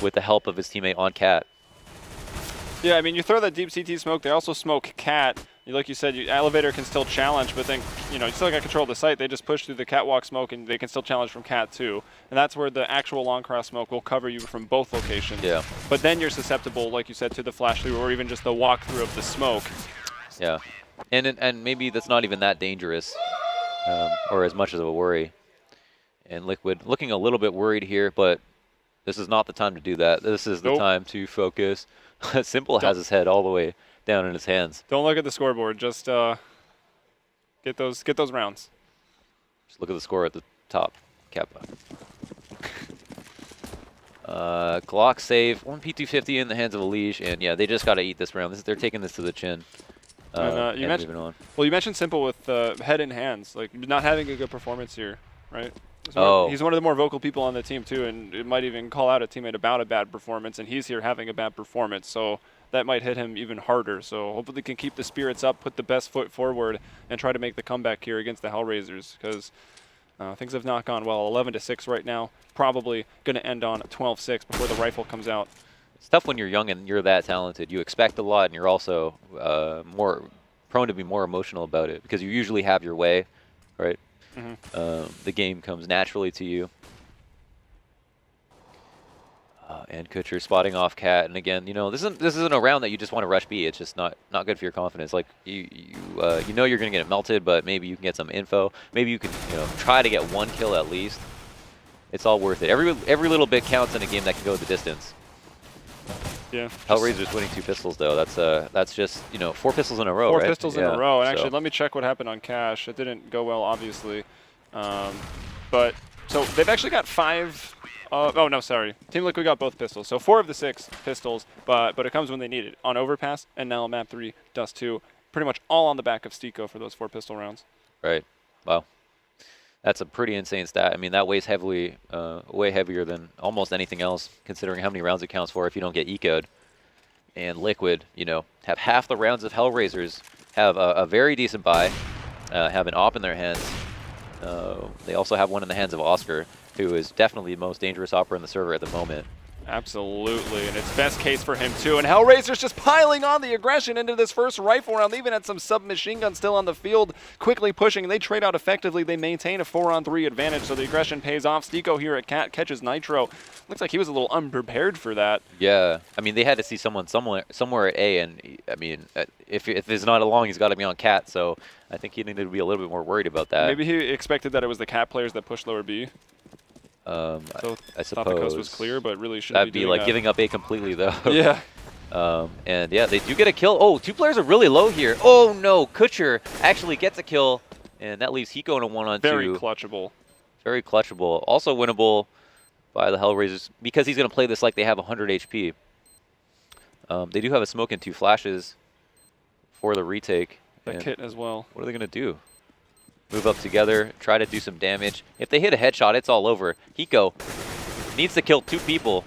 with the help of his teammate on Cat. Yeah, I mean, you throw that deep CT smoke. They also smoke Cat. Like you said, Elevator can still challenge, but then, you still got control of the site. They just push through the catwalk smoke, and they can still challenge from Cat too. And that's where the actual long cross smoke will cover you from both locations. Yeah. But then you're susceptible, like you said, to the flash through or even just the walk through of the smoke. Yeah. And maybe that's not even that dangerous or as much as a worry. And Liquid looking a little bit worried here, but this is not the time to do that. This is the time to focus. Simple has his head all the way down in his hands. Don't look at the scoreboard. Just get those rounds. Just look at the score at the top. Kappa. Glock save. 1 P250 in the hands of Elige, and yeah, they just got to eat this round. They're taking this to the chin. And you mentioned Simple with head in hands, like not having a good performance here, right? He's one of the more vocal people on the team too, and it might even call out a teammate about a bad performance, and he's here having a bad performance, so that might hit him even harder. So hopefully they can keep the spirits up, put the best foot forward, and try to make the comeback here against the HellRaisers, because things have not gone well. 11-6 right now, probably going to end on 12-6 before the rifle comes out. It's tough when you're young and you're that talented. You expect a lot, and you're also more prone to be more emotional about it, because you usually have your way, right? The game comes naturally to you. And Kutcher spotting off Cat, and again, this isn't a round that you just want to rush B. It's just not good for your confidence. Like you know you're gonna get it melted, but maybe you can get some info. Maybe you can try to get 1 kill at least. It's all worth it. Every little bit counts in a game that can go the distance. Yeah. HellRaisers winning 2 pistols though. That's just 4 pistols in a row. 4 right? pistols in a row. And actually, let me check what happened on Cash. It didn't go well, obviously. But so they've actually got 5. Oh no, sorry. Team Liquid got both pistols. So 4 of the 6 pistols, but it comes when they need it. On Overpass and now Map 3, Dust 2. Pretty much all on the back of Stiko for those 4 pistol rounds. Right. Wow. That's a pretty insane stat. I mean, that weighs heavily, way heavier than almost anything else, considering how many rounds it counts for if you don't get eco'd. And Liquid, have half the rounds of HellRaisers, have a very decent buy, have an op in their hands. They also have one in the hands of Oscar, who is definitely the most dangerous opera in the server at the moment. Absolutely, and it's best case for him too. And HellRaisers just piling on the aggression into this first rifle round. They even had some submachine guns still on the field, quickly pushing, and they trade out effectively. They maintain a 4-on-3 advantage, so the aggression pays off. Stiko here at Cat catches Nitro. Looks like he was a little unprepared for that. Yeah, I mean, they had to see someone somewhere at A, and I mean, if it's not along, he's got to be on Cat, so I think he needed to be a little bit more worried about that. Maybe he expected that it was the Cat players that pushed lower B. I suppose thought the coast was clear, but really shouldn't that'd be like giving up A completely, though. Yeah. And yeah, they do get a kill. Oh, 2 players are really low here. Oh no, Kutcher actually gets a kill, and that leaves Hiko in a 1-on-2. Very clutchable. Very clutchable. Also winnable by the HellRaisers because he's going to play this like they have 100 HP. They do have a smoke and 2 flashes for the retake. That kit as well. What are they going to do? Move up together, try to do some damage. If they hit a headshot, it's all over. Hiko needs to kill 2 people.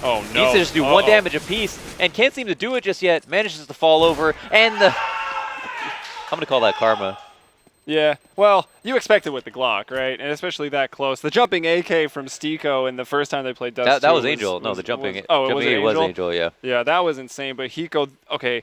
Oh no. Needs to just do 1 damage apiece, and can't seem to do it just yet. Manages to fall over, and I'm going to call that karma. Yeah, well, you expect it with the Glock, right? And especially that close. The jumping AK from Stiko in the first time they played Dust that was Angel. No, the jumping it was Angel, yeah. Yeah, that was insane. But Hiko, okay,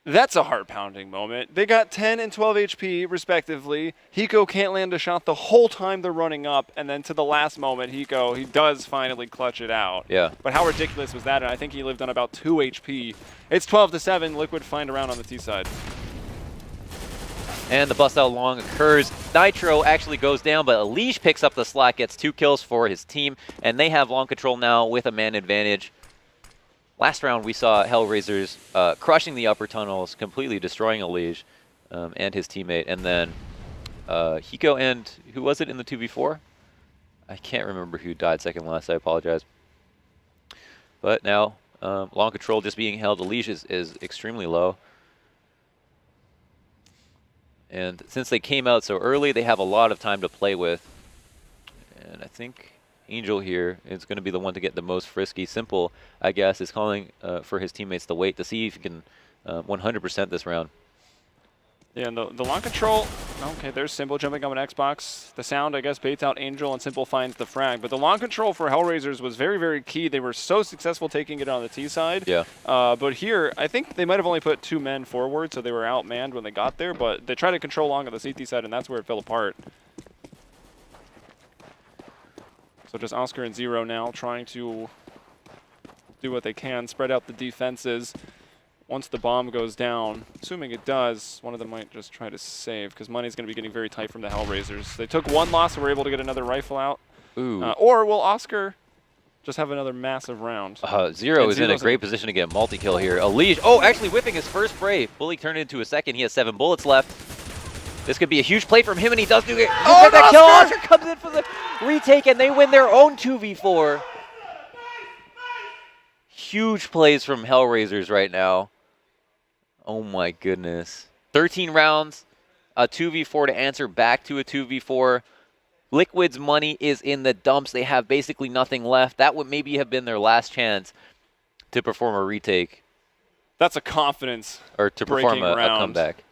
that's a heart-pounding moment. They got 10 and 12 HP, respectively. Hiko can't land a shot the whole time they're running up, and then to the last moment, he does finally clutch it out. Yeah. But how ridiculous was that? And I think he lived on about 2 HP. It's 12-7. Liquid find a round on the T side. And the bust out long occurs. Nitro actually goes down, but Elish picks up the slack, gets 2 kills for his team, and they have long control now with a man advantage. Last round, we saw HellRaisers crushing the upper tunnels, completely destroying Elish and his teammate. And then Hiko and, who was it in the 2v4? I can't remember who died second last, I apologize. But now, long control just being held. Elish is extremely low. And since they came out so early, they have a lot of time to play with. And I think Angel here is going to be the one to get the most frisky. Simple, I guess, is calling for his teammates to wait to see if he can 100% this round. Yeah, and the long control, okay, there's Simple jumping on an Xbox. The sound, I guess, baits out Angel, and Simple finds the frag. But the long control for HellRaisers was very, very key. They were so successful taking it on the T side. Yeah. But here, I think they might have only put 2 men forward, so they were outmanned when they got there. But they tried to control long on the CT side, and that's where it fell apart. So just Oscar and Zero now trying to do what they can, spread out the defenses. Once the bomb goes down, assuming it does, one of them might just try to save because money's going to be getting very tight from the HellRaisers. They took 1 loss and were able to get another rifle out. Ooh. Or will Oscar just have another massive round? Zero is in a great position to get multi-kill here. Elish, actually whipping his first spray. Bully turned it into a second. He has 7 bullets left. This could be a huge play from him, and he does do it. Oh, that kill! Oscar comes in for the retake, and they win their own 2v4. Huge plays from HellRaisers right now. Oh my goodness. 13 rounds, a 2v4 to answer back to a 2v4. Liquid's money is in the dumps. They have basically nothing left. That would maybe have been their last chance to perform a retake. That's a confidence. Or to perform a comeback.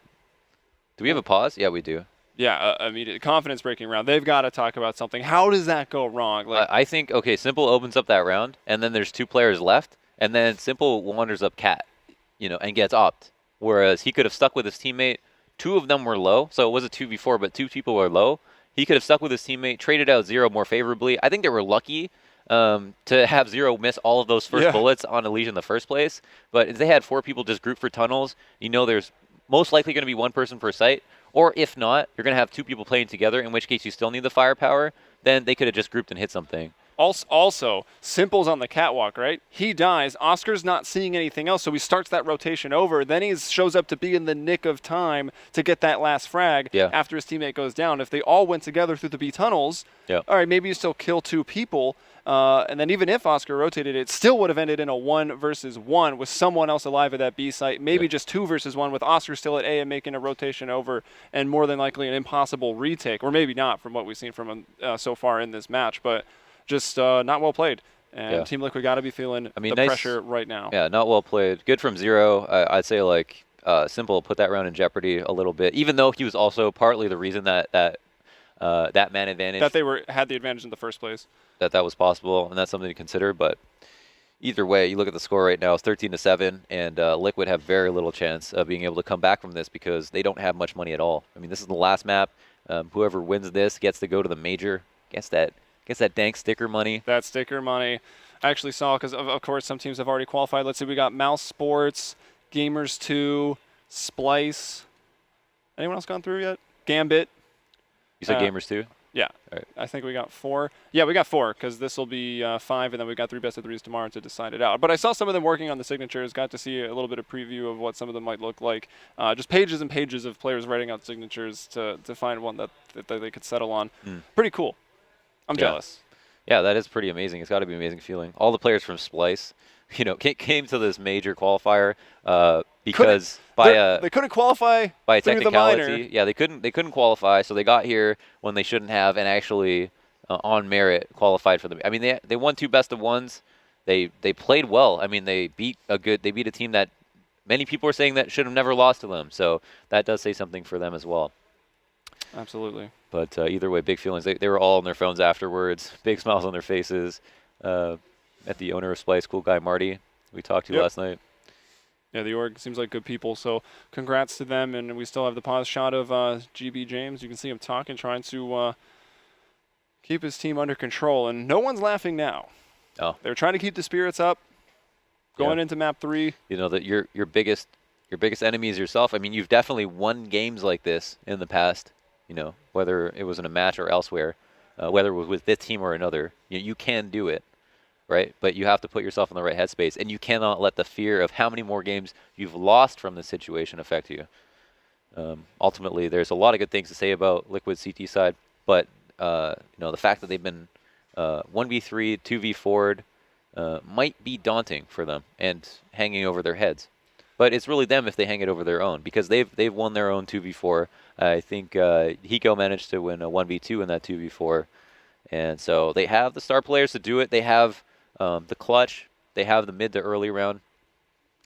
Do we have a pause? Yeah, we do. Yeah, immediate confidence breaking round. They've got to talk about something. How does that go wrong? Like, I think, okay, Simple opens up that round, and then there's 2 players left, and then Simple wanders up Cat, and gets opt. Whereas he could have stuck with his teammate. 2 of them were low, so it was a 2v4, but 2 people were low. He could have stuck with his teammate, traded out Zero more favorably. I think they were lucky to have Zero miss all of those first bullets on Elish in the first place. But if they had 4 people just group for tunnels, there's most likely going to be 1 person per site. Or if not, you're going to have 2 people playing together, in which case you still need the firepower. Then they could have just grouped and hit something. Also, Simple's on the catwalk, right? He dies. Oscar's not seeing anything else, so he starts that rotation over. Then he shows up to be in the nick of time to get that last frag after his teammate goes down. If they all went together through the B tunnels, all right, maybe you still kill 2 people. And then even if Oscar rotated, it still would have ended in a 1 versus 1 with someone else alive at that B site. Maybe just 2 versus 1 with Oscar still at A and making a rotation over, and more than likely an impossible retake, or maybe not from what we've seen from him so far in this match. But just not well played. And Team Liquid got to be feeling the pressure right now. Yeah, not well played. Good from 0. I'd say like Simple put that round in jeopardy a little bit, even though he was also partly the reason that that man advantage. That they had the advantage in the first place. That was possible, and that's something to consider. But either way, you look at the score right now, it's 13-7, and Liquid have very little chance of being able to come back from this because they don't have much money at all. I mean, this is the last map. Whoever wins this gets to go to the major, gets that dank sticker money. That sticker money. I actually saw, because of course some teams have already qualified. Let's see, we got Mouse Sports, Gamers 2, Splice. Anyone else gone through yet? Gambit. You said Gamers 2? Yeah. All right. I think we got 4. Yeah, we got 4, because this will be 5, and then we got 3 best of 3s tomorrow to decide it out. But I saw some of them working on the signatures, got to see a little bit of preview of what some of them might look like. Just pages and pages of players writing out signatures to find one that they could settle on. Pretty cool. I'm jealous. Yeah, that is pretty amazing. It's got to be an amazing feeling. All the players from Splice, came to this major qualifier because they couldn't qualify by a through technicality. the minor. Yeah, they couldn't qualify, so they got here when they shouldn't have, and actually on merit qualified for the. I mean, they won 2 best of 1s. They played well. I mean, they beat a team that many people are saying that should have never lost to them. So that does say something for them as well. Absolutely. But either way, big feelings. They were all on their phones afterwards, big smiles on their faces. At the owner of Splice, cool guy Marty, we talked to last night. Yeah, the org seems like good people, so congrats to them. And we still have the pause shot of GB James. You can see him talking, trying to keep his team under control. And no one's laughing now. Oh. They're trying to keep the spirits up going into map 3. That your biggest enemy is yourself. I mean, you've definitely won games like this in the past. Whether it was in a match or elsewhere, whether it was with this team or another, you can do it, right? But you have to put yourself in the right headspace, and you cannot let the fear of how many more games you've lost from this situation affect you. Ultimately, there's a lot of good things to say about Liquid CT side, but the fact that they've been 1v3, 2v4'd might be daunting for them and hanging over their heads. But it's really them if they hang it over their own, because they've won their own 2v4. I think Hiko managed to win a 1v2 in that 2v4. And so they have the star players to do it. They have the clutch. They have the mid to early round.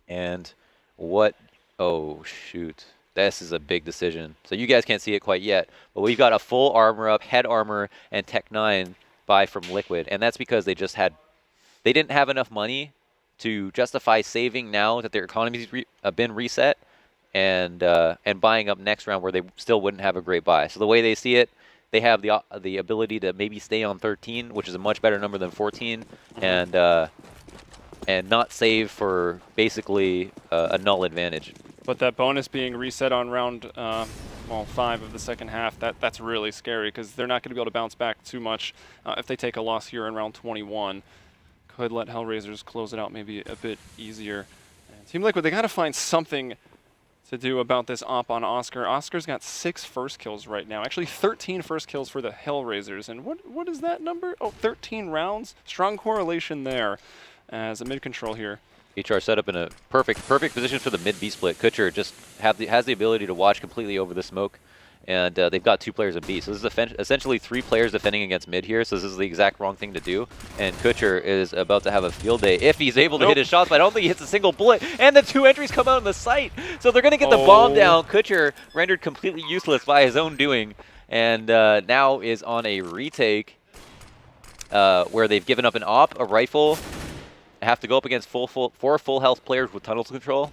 And oh, shoot. This is a big decision. So you guys can't see it quite yet, but we've got a full armor up, head armor, and Tech 9 buy from Liquid. And that's because they didn't have enough money to justify saving now that their economy's been reset and buying up next round where they still wouldn't have a great buy. So the way they see it, they have the ability to maybe stay on 13, which is a much better number than 14, and not save for basically a null advantage. But that bonus being reset on round 5 of the second half, that's really scary, because they're not going to be able to bounce back too much if they take a loss here in round 21. Could let HellRaisers close it out maybe a bit easier. And Team Liquid, they got to find something to do about this op on Oscar. Oscar's got 6 first kills right now. Actually, 13 first kills for the HellRaisers. And what is that number? Oh, 13 rounds. Strong correlation there as a mid-control here. HR set up in a perfect position for the mid-B split. Kutcher just has the ability to watch completely over the smoke. And they've got 2 players in B. So this is essentially 3 players defending against mid here. So this is the exact wrong thing to do. And Kutcher is about to have a field day if he's able to hit his shots. But I don't think he hits a single bullet. And the 2 entries come out on the site. So they're going to get the bomb down. Kutcher rendered completely useless by his own doing. And now is on a retake where they've given up an op, a rifle. Have to go up against 4 full health players with tunnel control.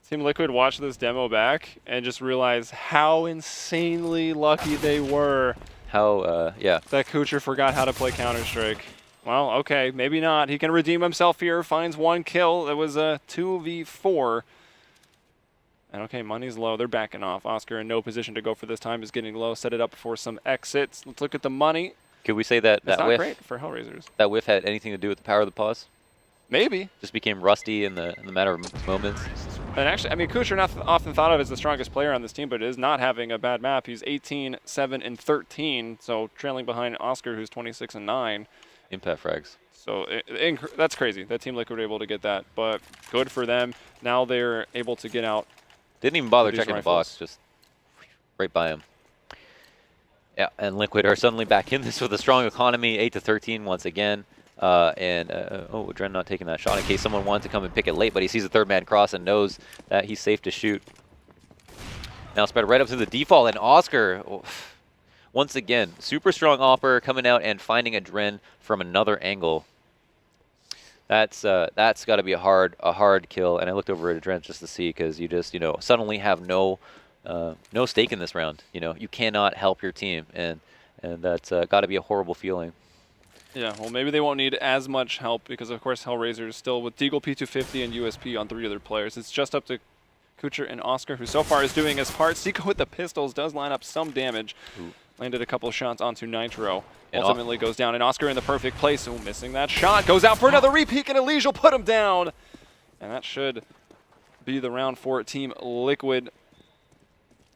Team Liquid watched this demo back and just realized how insanely lucky they were. Yeah. That Kucher forgot how to play Counter-Strike. Well, okay, maybe not. He can redeem himself here, finds 1 kill. It was a 2v4. And okay, money's low. They're backing off. Oscar in no position to go for this time is getting low. Set it up for some exits. Let's look at the money. Could we say that It's not whiff, great for HellRaisers. that whiff had anything to do with the power of the pause? Maybe. Just became rusty in the matter of moments. And actually, I mean, Kucher not often thought of as the strongest player on this team, but is not having a bad map. He's 18, 7, and 13, so trailing behind Oscar, who's 26 and 9. Impact frags. So that's crazy that Team Liquid were able to get that, but good for them. Now they're able to get out. Didn't even bother with these checking the rifles. box, just right by him. Yeah, and Liquid are suddenly back in this with a strong economy, 8-13 once again. Oh, Dren not taking that shot in case someone wanted to come and pick it late, but he sees the third man cross and knows that he's safe to shoot. Now spread right up to the default, and Oscar, once again, super strong opper coming out and finding a Dren from another angle. That's got to be a hard kill. And I looked over at Dren just to see, because you just suddenly have no stake in this round. You cannot help your team, and that's got to be a horrible feeling. Yeah, well, maybe they won't need as much help because, of course, HellRaisers still with Deagle P250 and USP on 3 other players. It's just up to Kucher and Oscar, who so far is doing his part. Seiko with the pistols does line up some damage. Ooh. Landed a couple of shots onto Nitro. And Ultimately goes down, and Oscar in the perfect place. Oh, missing that shot. Goes out for another repeat, and Elige will put him down. And that should be the round for Team Liquid.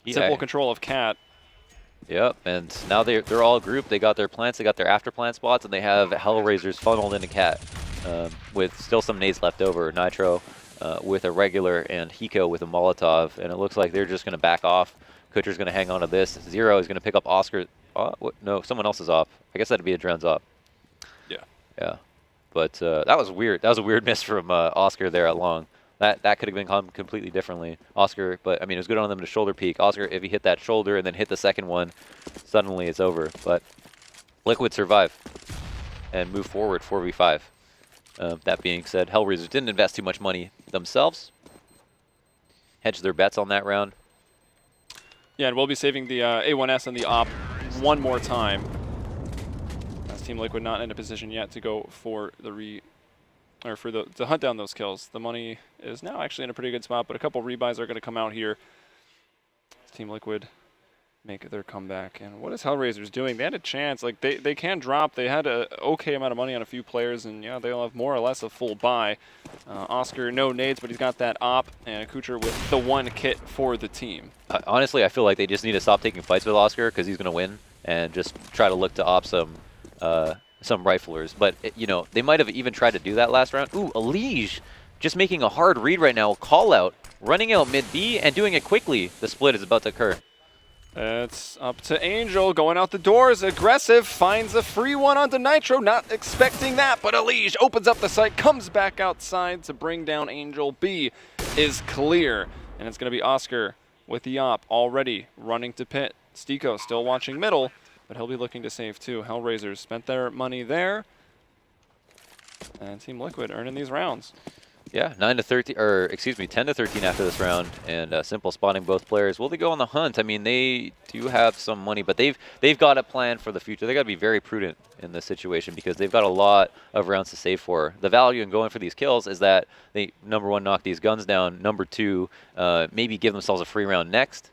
Yeah. Simple control of Cat. Yep, and now they're all grouped. They got their plants, they got their after plant spots, and they have HellRaisers funneled into Cat with still some nades left over. Nitro with a regular and Hiko with a Molotov, and it looks like they're just going to back off. Kucher's going to hang on to this. Zero is going to pick up Oscar. No, someone else is op. I guess that'd be a Dren's op. Yeah. Yeah, but that was weird. That was a weird miss from Oscar there at long. That could have been completely differently. Oscar, but I mean, it was good on them to shoulder peek. Oscar, if he hit that shoulder and then hit the second one, suddenly it's over. But Liquid survive and move forward 4v5. That being said, HellRaisers didn't invest too much money themselves. Hedged their bets on that round. Yeah, and we'll be saving the A1S and the op one more time. As Team Liquid not in a position yet to go for the to hunt down those kills. The money is now actually in a pretty good spot, but a couple rebuys are going to come out here. Team Liquid make their comeback. And what is HellRaisers doing? They had a chance. Like, they can drop. They had an okay amount of money on a few players, and yeah, they'll have more or less a full buy. Oscar, no nades, but he's got that op, and Kucher with the one kit for the team. Honestly, I feel like they just need to stop taking fights with Oscar because he's going to win, and just try to look to op some riflers. But, they might have even tried to do that last round. Ooh, Elige just making a hard read right now. Call out, running out mid B, and doing it quickly. The split is about to occur. It's up to Angel, going out the doors, aggressive, finds a free one onto Nitro, not expecting that, but Elige opens up the site, comes back outside to bring down Angel. B is clear, and it's going to be Oscar with the op already running to pit. Stiko still watching middle, but he'll be looking to save too. HellRaisers spent their money there, and Team Liquid earning these rounds. Yeah, 9-13, or excuse me, 10-13 after this round, and simple spotting both players. Will they go on the hunt? I mean, they do have some money, but they've got a plan for the future. They got to be very prudent in this situation because they've got a lot of rounds to save for. The value in going for these kills is that they, number one, knock these guns down. Number two, maybe give themselves a free round next.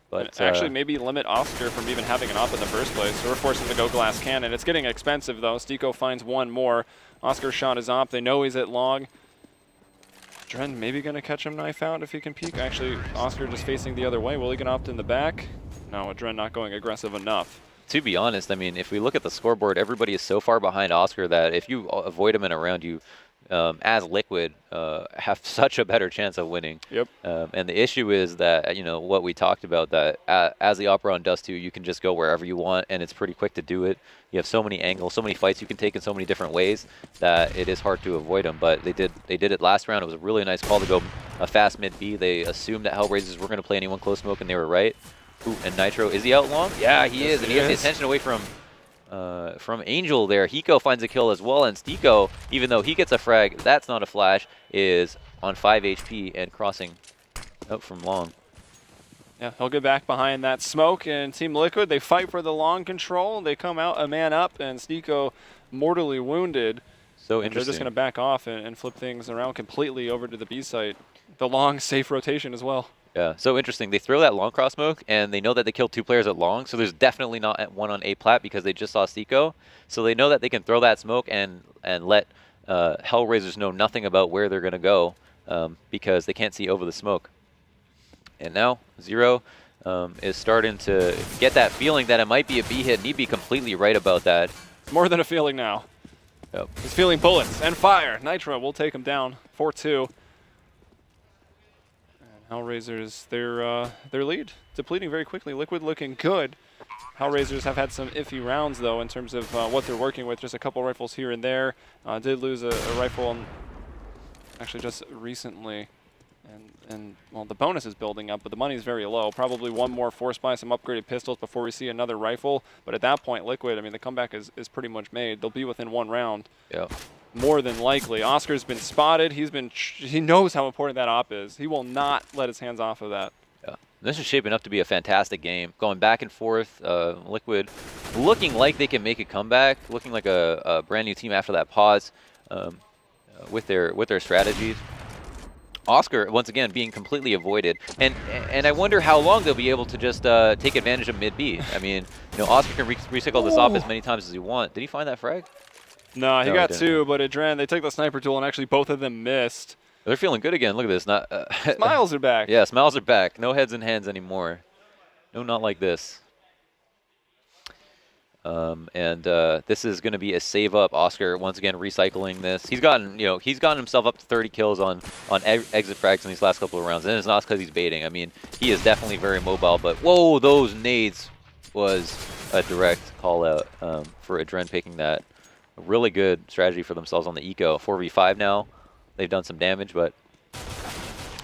But actually, maybe limit Oscar from even having an op in the first place. So we're forced him to go glass cannon. It's getting expensive though. Stiko finds one more. Oscar shot his op. They know he's at long. Dren maybe going to catch him knife out if he can peek. Actually, Oscar just facing the other way. Will he get opt in the back? No, Dren not going aggressive enough. To be honest, I mean, if we look at the scoreboard, everybody is so far behind Oscar that if you avoid him in a round, you, as Liquid, have such a better chance of winning. Yep. And the issue is that, what we talked about, that as the op round does too, you can just go wherever you want, and it's pretty quick to do it. You have so many angles, so many fights you can take in so many different ways that it is hard to avoid them. But they did it last round. It was a really nice call to go a fast mid B. They assumed that HellRaisers were going to play anyone close smoke, and they were right. Ooh, and Nitro, is he out long? Yeah, he is, and he gets the attention away from Angel there. Hiko finds a kill as well, and Stiko, even though he gets a frag, that's not a flash, is on 5 HP and crossing out from long. Yeah, he'll get back behind that smoke, and Team Liquid, they fight for the long control. They come out a man up, and Stiko mortally wounded. So and interesting. they're just going to back off and flip things around completely over to the B site. The long, safe rotation as well. Yeah, so interesting. They throw that long cross smoke, and they know that they killed 2 players at long, so there's definitely not one on A plat because they just saw Stico. So they know that they can throw that smoke and let HellRaisers know nothing about where they're going to go because they can't see over the smoke. And now Zero is starting to get that feeling that it might be a B hit, and he'd be completely right about that. It's more than a feeling now. Yep. He's feeling bullets and fire. Nitro will take him down 4-2. HellRaisers, their lead depleting very quickly. Liquid looking good. HellRaisers have had some iffy rounds, though, in terms of what they're working with. Just a couple rifles here and there. Did lose a rifle actually just recently. And, well, the bonus is building up, but the money is very low. Probably one more force buy, some upgraded pistols before we see another rifle. But at that point, Liquid, I mean, the comeback is pretty much made. They'll be within 1 round. Yeah. More than likely. Oscar's been spotted. He knows how important that op is. He will not let his hands off of that. Yeah. This is shaping up to be a fantastic game. Going back and forth. Liquid looking like they can make a comeback. Looking like a brand new team after that pause with their strategies. Oscar, once again, being completely avoided. And I wonder how long they'll be able to just take advantage of mid-B. I mean, you know, Oscar can recycle this op as many times as he wants. Did he find that frag? No, he got 2, but Adren, they took the sniper tool, and actually both of them missed. They're feeling good again. Look at this. Not Smiles are back. Yeah, smiles are back. No heads and hands anymore. No, not like this. This is going to be a save up. Oscar once again recycling this. He's gotten himself up to 30 kills on exit frags in these last couple of rounds, and it's not because he's baiting. I mean, he is definitely very mobile. But whoa, those nades was a direct call out for Adren picking that. A really good strategy for themselves on the eco. 4v5 now. They've done some damage, but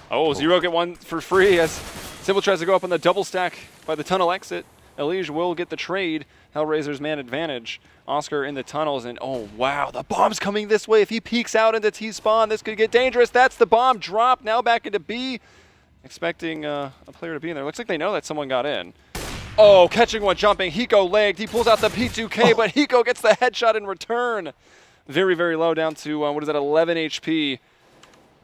oh, Zero get 1 for free as Simple tries to go up on the double stack by the tunnel exit. Elige will get the trade. HellRaisers man advantage. Oscar in the tunnels, and oh wow, the bomb's coming this way. If he peeks out into T-spawn, this could get dangerous. That's the bomb drop. Now back into B. Expecting a player to be in there. Looks like they know that someone got in. Oh, catching one, jumping. Hiko lagged. He pulls out the P2K, but Hiko gets the headshot in return. Very, very low, down to, 11 HP.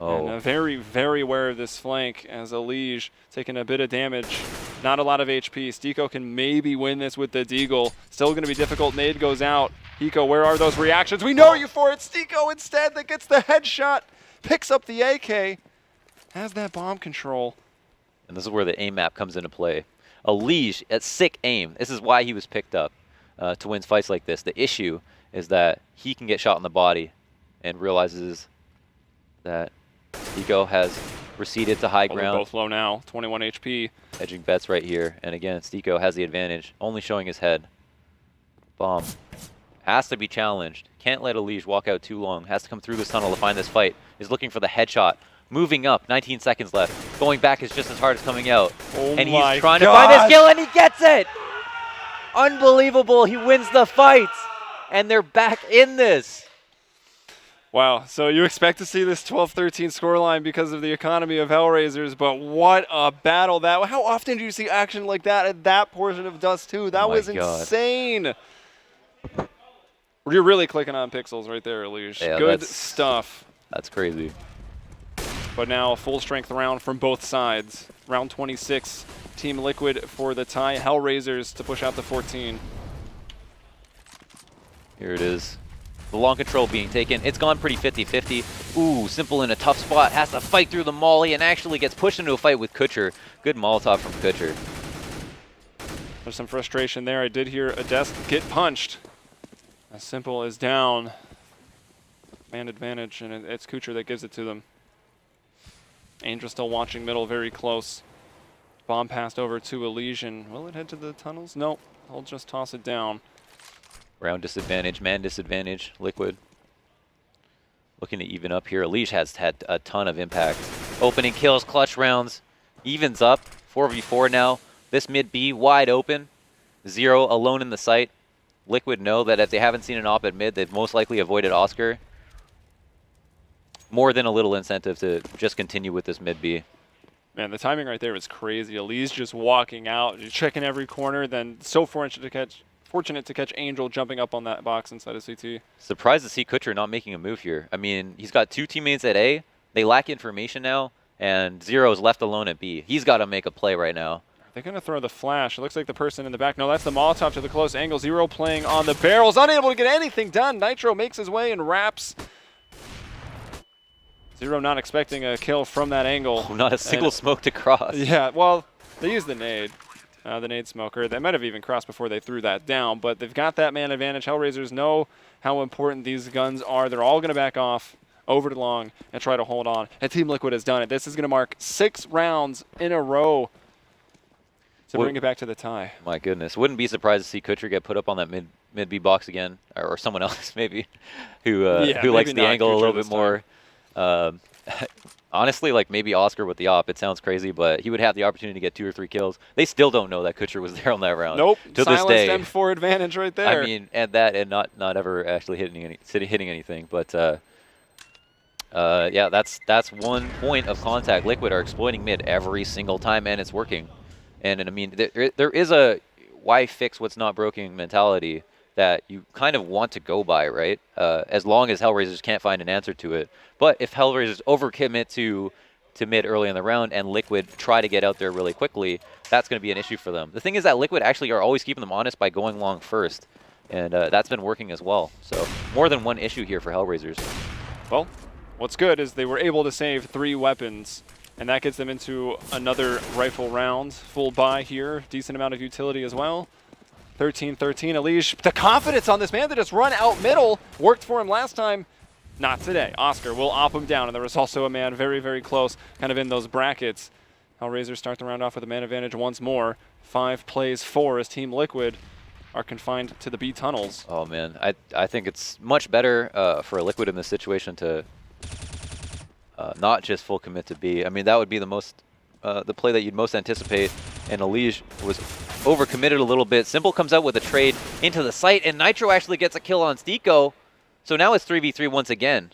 oh. And very, very aware of this flank as Elige taking a bit of damage. Not a lot of HP. Stico can maybe win this with the Deagle. Still going to be difficult. Nade goes out. Hiko, where are those reactions? We know you for it. Stico instead that gets the headshot. Picks up the AK. Has that bomb control. And this is where the aim map comes into play. Elige at sick aim. This is why he was picked up to win fights like this. The issue is that he can get shot in the body and realizes that Hiko has receded to high They're ground. both low now. 21 HP. Edging bets right here. And again, Stico has the advantage, only showing his head. Bomb. Has to be challenged. Can't let Elige walk out too long. Has to come through this tunnel to find this fight. Is looking for the headshot. Moving up, 19 seconds left. Going back is just as hard as coming out. Oh and my he's trying to find this kill, and he gets it! Unbelievable, he wins the fight! And they're back in this. Wow, so you expect to see this 12-13 scoreline because of the economy of HellRaisers, but what a battle that was. How often do you see action like that at that portion of Dust 2? That was insane. You're really clicking on pixels right there, Elige. Yeah, good stuff. That's crazy. But now a full strength round from both sides. Round 26, Team Liquid for the tie. HellRaisers to push out the 14. Here it is. The long control being taken. It's gone pretty 50-50. Ooh, Simple in a tough spot. Has to fight through the molly and actually gets pushed into a fight with Kutcher. Good Molotov from Kutcher. There's some frustration there. I did hear a desk get punched. As Simple is down. Man advantage, and it's Kutcher that gives it to them. Angel still watching middle, very close. Bomb passed over to Elysian. Will it head to the tunnels? Nope. I'll just toss it down. Round disadvantage, man disadvantage, Liquid. Looking to even up here. Elige has had a ton of impact. Opening kills, clutch rounds. Evens up. 4v4 now. This mid B wide open. Zero alone in the site. Liquid know that if they haven't seen an op at mid, they've most likely avoided Oscar. More than a little incentive to just continue with this mid B. Man, the timing right there is crazy. Elise just walking out, checking every corner, then so fortunate to catch Angel jumping up on that box inside of CT. Surprised to see Kutcher not making a move here. I mean, he's got 2 teammates at A. They lack information now. and Zero is left alone at B. He's got to make a play right now. They're going to throw the flash. It looks like the person in the back. No, that's the Molotov to the close angle. Zero playing on the barrels. Unable to get anything done. Nitro makes his way and wraps. Zero not expecting a kill from that angle. Oh, not a single smoke to cross. Yeah, well, they used the nade smoker. They might have even crossed before they threw that down, but they've got that man advantage. HellRaisers know how important these guns are. They're all going to back off over to long and try to hold on. And Team Liquid has done it. This is going to mark 6 rounds in a row to bring it back to the tie. My goodness. Wouldn't be surprised to see Kutcher get put up on that mid B box again, or someone else maybe, who likes the angle a little bit more. Honestly, like maybe Oscar with the op. It sounds crazy, but he would have the opportunity to get 2 or 3 kills. They still don't know that Kutcher was there on that round. Nope. To this day. Silenced M4 advantage right there. I mean, and not ever actually hitting anything. But yeah, that's 1 point of contact. Liquid are exploiting mid every single time, and it's working. And I mean, there is a why fix what's not broken mentality that you kind of want to go by, right? As long as HellRaisers can't find an answer to it. But if HellRaisers overcommit to mid early in the round and Liquid try to get out there really quickly, that's going to be an issue for them. The thing is that Liquid actually are always keeping them honest by going long first. And that's been working as well. So more than one issue here for HellRaisers. Well, what's good is they were able to save 3 weapons, and that gets them into another rifle round. Full buy here, decent amount of utility as well. 13-13, Elige. The confidence on this man to just run out middle worked for him last time. Not today. Oscar will op him down, and there was also a man very, very close, kind of in those brackets. HellRaisers start the round off with a man advantage once more. 5 plays 4 as Team Liquid are confined to the B tunnels. Oh man, I think it's much better for a Liquid in this situation to not just full commit to B. I mean, that would be the play that you'd most anticipate, and Elige was overcommitted a little bit. Simple comes out with a trade into the site, and Nitro actually gets a kill on Stiko. So now it's 3v3 once again.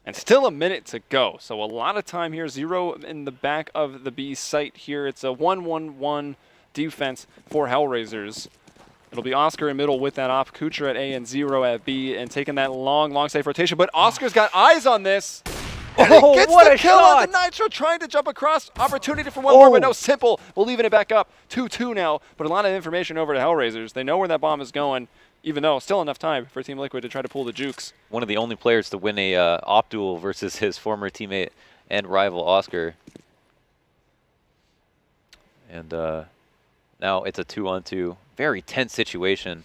And still a minute to go. So a lot of time here. Zero in the back of the B site here. It's a 1-1-1 defense for HellRaisers. It'll be Oscar in middle with that op. Kucher at A and Zero at B, and taking that long safe rotation. But Oscar's got eyes on this. And he gets the kill on the Nitro, trying to jump across. Opportunity for one more, but no. Simple. We're leaving it back up. 2-2 now, but a lot of information over to HellRaisers. They know where that bomb is going, even though still enough time for Team Liquid to try to pull the jukes. One of the only players to win a op duel versus his former teammate and rival, Oscar. And now it's a 2-on-2. Very tense situation.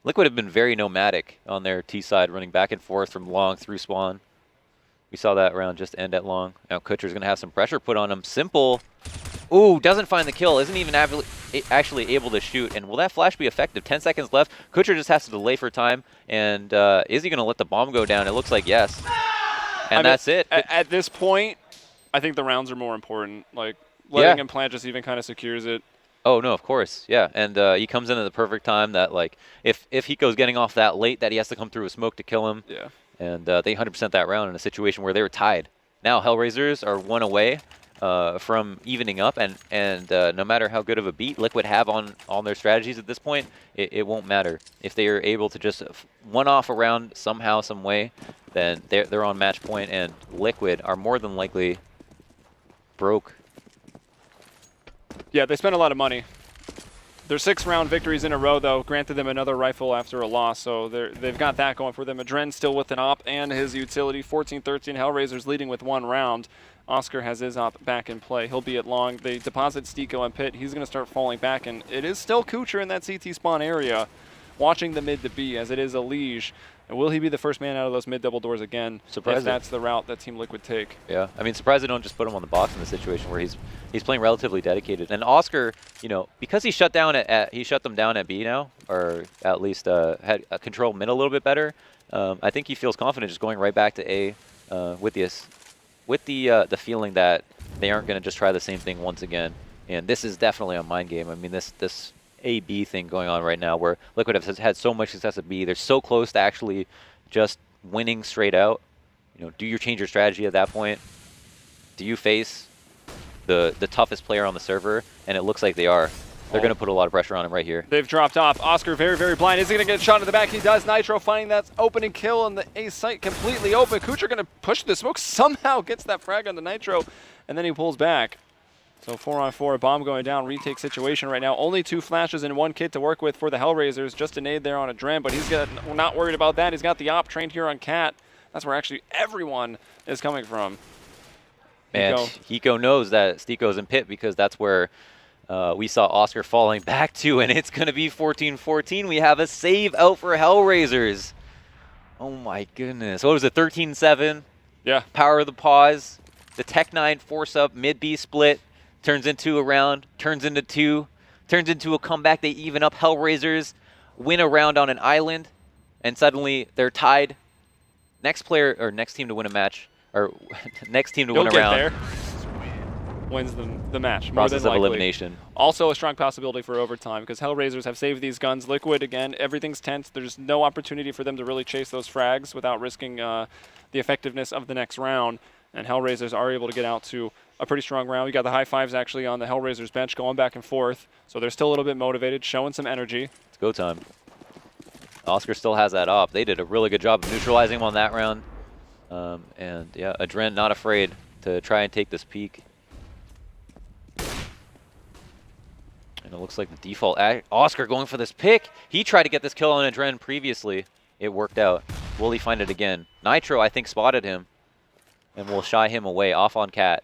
Liquid have been very nomadic on their T side, running back and forth from long through spawn. We saw that round just end at long. Now Kutcher's going to have some pressure put on him. Simple. Ooh, doesn't find the kill. Isn't even actually able to shoot. And will that flash be effective? 10 seconds left. Kutcher just has to delay for time. And is he going to let the bomb go down? It looks like yes. And that's it. At this point, I think the rounds are more important. Like, letting him plant just even kind of secures it. Oh, no, of course. Yeah, and he comes in at the perfect time that, like, if Hiko's getting off that late, that he has to come through with smoke to kill him. Yeah. And they 100% that round in a situation where they were tied. Now HellRaisers are 1 away from evening up, and no matter how good of a beat Liquid have on their strategies at this point, it won't matter. If they are able to just one-off a round somehow, some way, then they're on match point, and Liquid are more than likely broke. Yeah, they spent a lot of money. Their 6-round victories in a row, though, granted them another rifle after a loss, so they've got that going for them. Adren still with an op and his utility. 14-13, HellRaisers leading with 1 round. Oscar has his op back in play. He'll be at long. They deposit Stiko and Pit. He's going to start falling back, and it is still Kucher in that CT spawn area, watching the mid to B, as it is Elige. And will he be the first man out of those mid double doors again? Surprising. If that's the route that Team Liquid take. Yeah, I mean, surprised they don't just put him on the box in the situation where he's playing relatively dedicated. And Oscar, you know, because he shut them down at B now, or at least had control mid a little bit better. I think he feels confident just going right back to A with the feeling that they aren't going to just try the same thing once again. And this is definitely a mind game. I mean, this A-B thing going on right now where Liquid has had so much success at B. They're so close to actually just winning straight out. You know, do you change your strategy at that point? Do you face the toughest player on the server? And it looks like they are. They're going to put a lot of pressure on him right here. They've dropped off. Oscar very, very blind. Is he going to get shot in the back? He does. Nitro finding that opening kill and the A site completely open. Kucher going to push the smoke. Somehow gets that frag on the Nitro, and then he pulls back. So 4-on-4, bomb going down, retake situation right now. Only 2 flashes and 1 kit to work with for the HellRaisers. Just a nade there on a Dren, but he's not worried about that. He's got the op trained here on Cat. That's where actually everyone is coming from. And Hiko knows that Stiko's in pit because that's where we saw Oscar falling back to, and it's going to be 14-14. We have a save out for HellRaisers. Oh my goodness. What was it, 13-7? Yeah. Power of the pause. The Tech 9 force up, mid-B split. Turns into a round, turns into 2. Turns into a comeback. They even up. HellRaisers win a round on an island, and suddenly they're tied. Next player, or next team to win a match, or next team to win a round. There. Wins the match. Process of elimination. Also a strong possibility for overtime because HellRaisers have saved these guns. Liquid, again, everything's tense. There's no opportunity for them to really chase those frags without risking the effectiveness of the next round. And HellRaisers are able to get out to a pretty strong round. You got the high fives actually on the HellRaisers bench going back and forth. So they're still a little bit motivated, showing some energy. It's go time. Oscar still has that op. They did a really good job of neutralizing him on that round. And yeah, Adren not afraid to try and take this peak. And it looks like the default Oscar going for this pick. He tried to get this kill on Adren previously. It worked out. Will he find it again? Nitro, I think, spotted him and will shy him away off on Cat.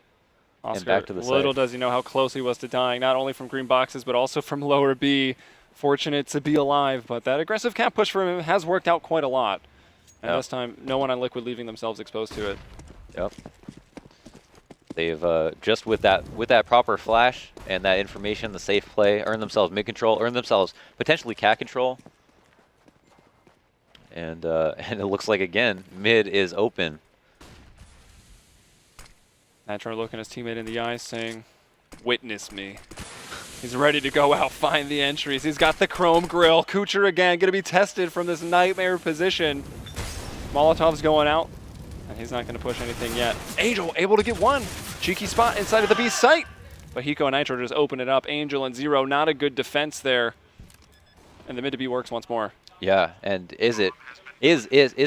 Oscar, and back to the little side. does he know how close he was to dying, not only from green boxes, but also from lower B. Fortunate to be alive, but that aggressive Cat push for him has worked out quite a lot. And this time, no one on Liquid leaving themselves exposed to it. Yep. They've just with that proper flash and that information, the safe play, earned themselves mid control, earned themselves potentially Cat control. And it looks like again mid is open. Nitro looking his teammate in the eyes, saying, "Witness me." He's ready to go out, find the entries. He's got the chrome grill. Kucher again, going to be tested from this nightmare position. Molotov's going out, and he's not going to push anything yet. Angel able to get one. Cheeky spot inside of the B site. But Hiko and Nitro just open it up. Angel and Zero, not a good defense there. And the mid to B works once more. Yeah, and is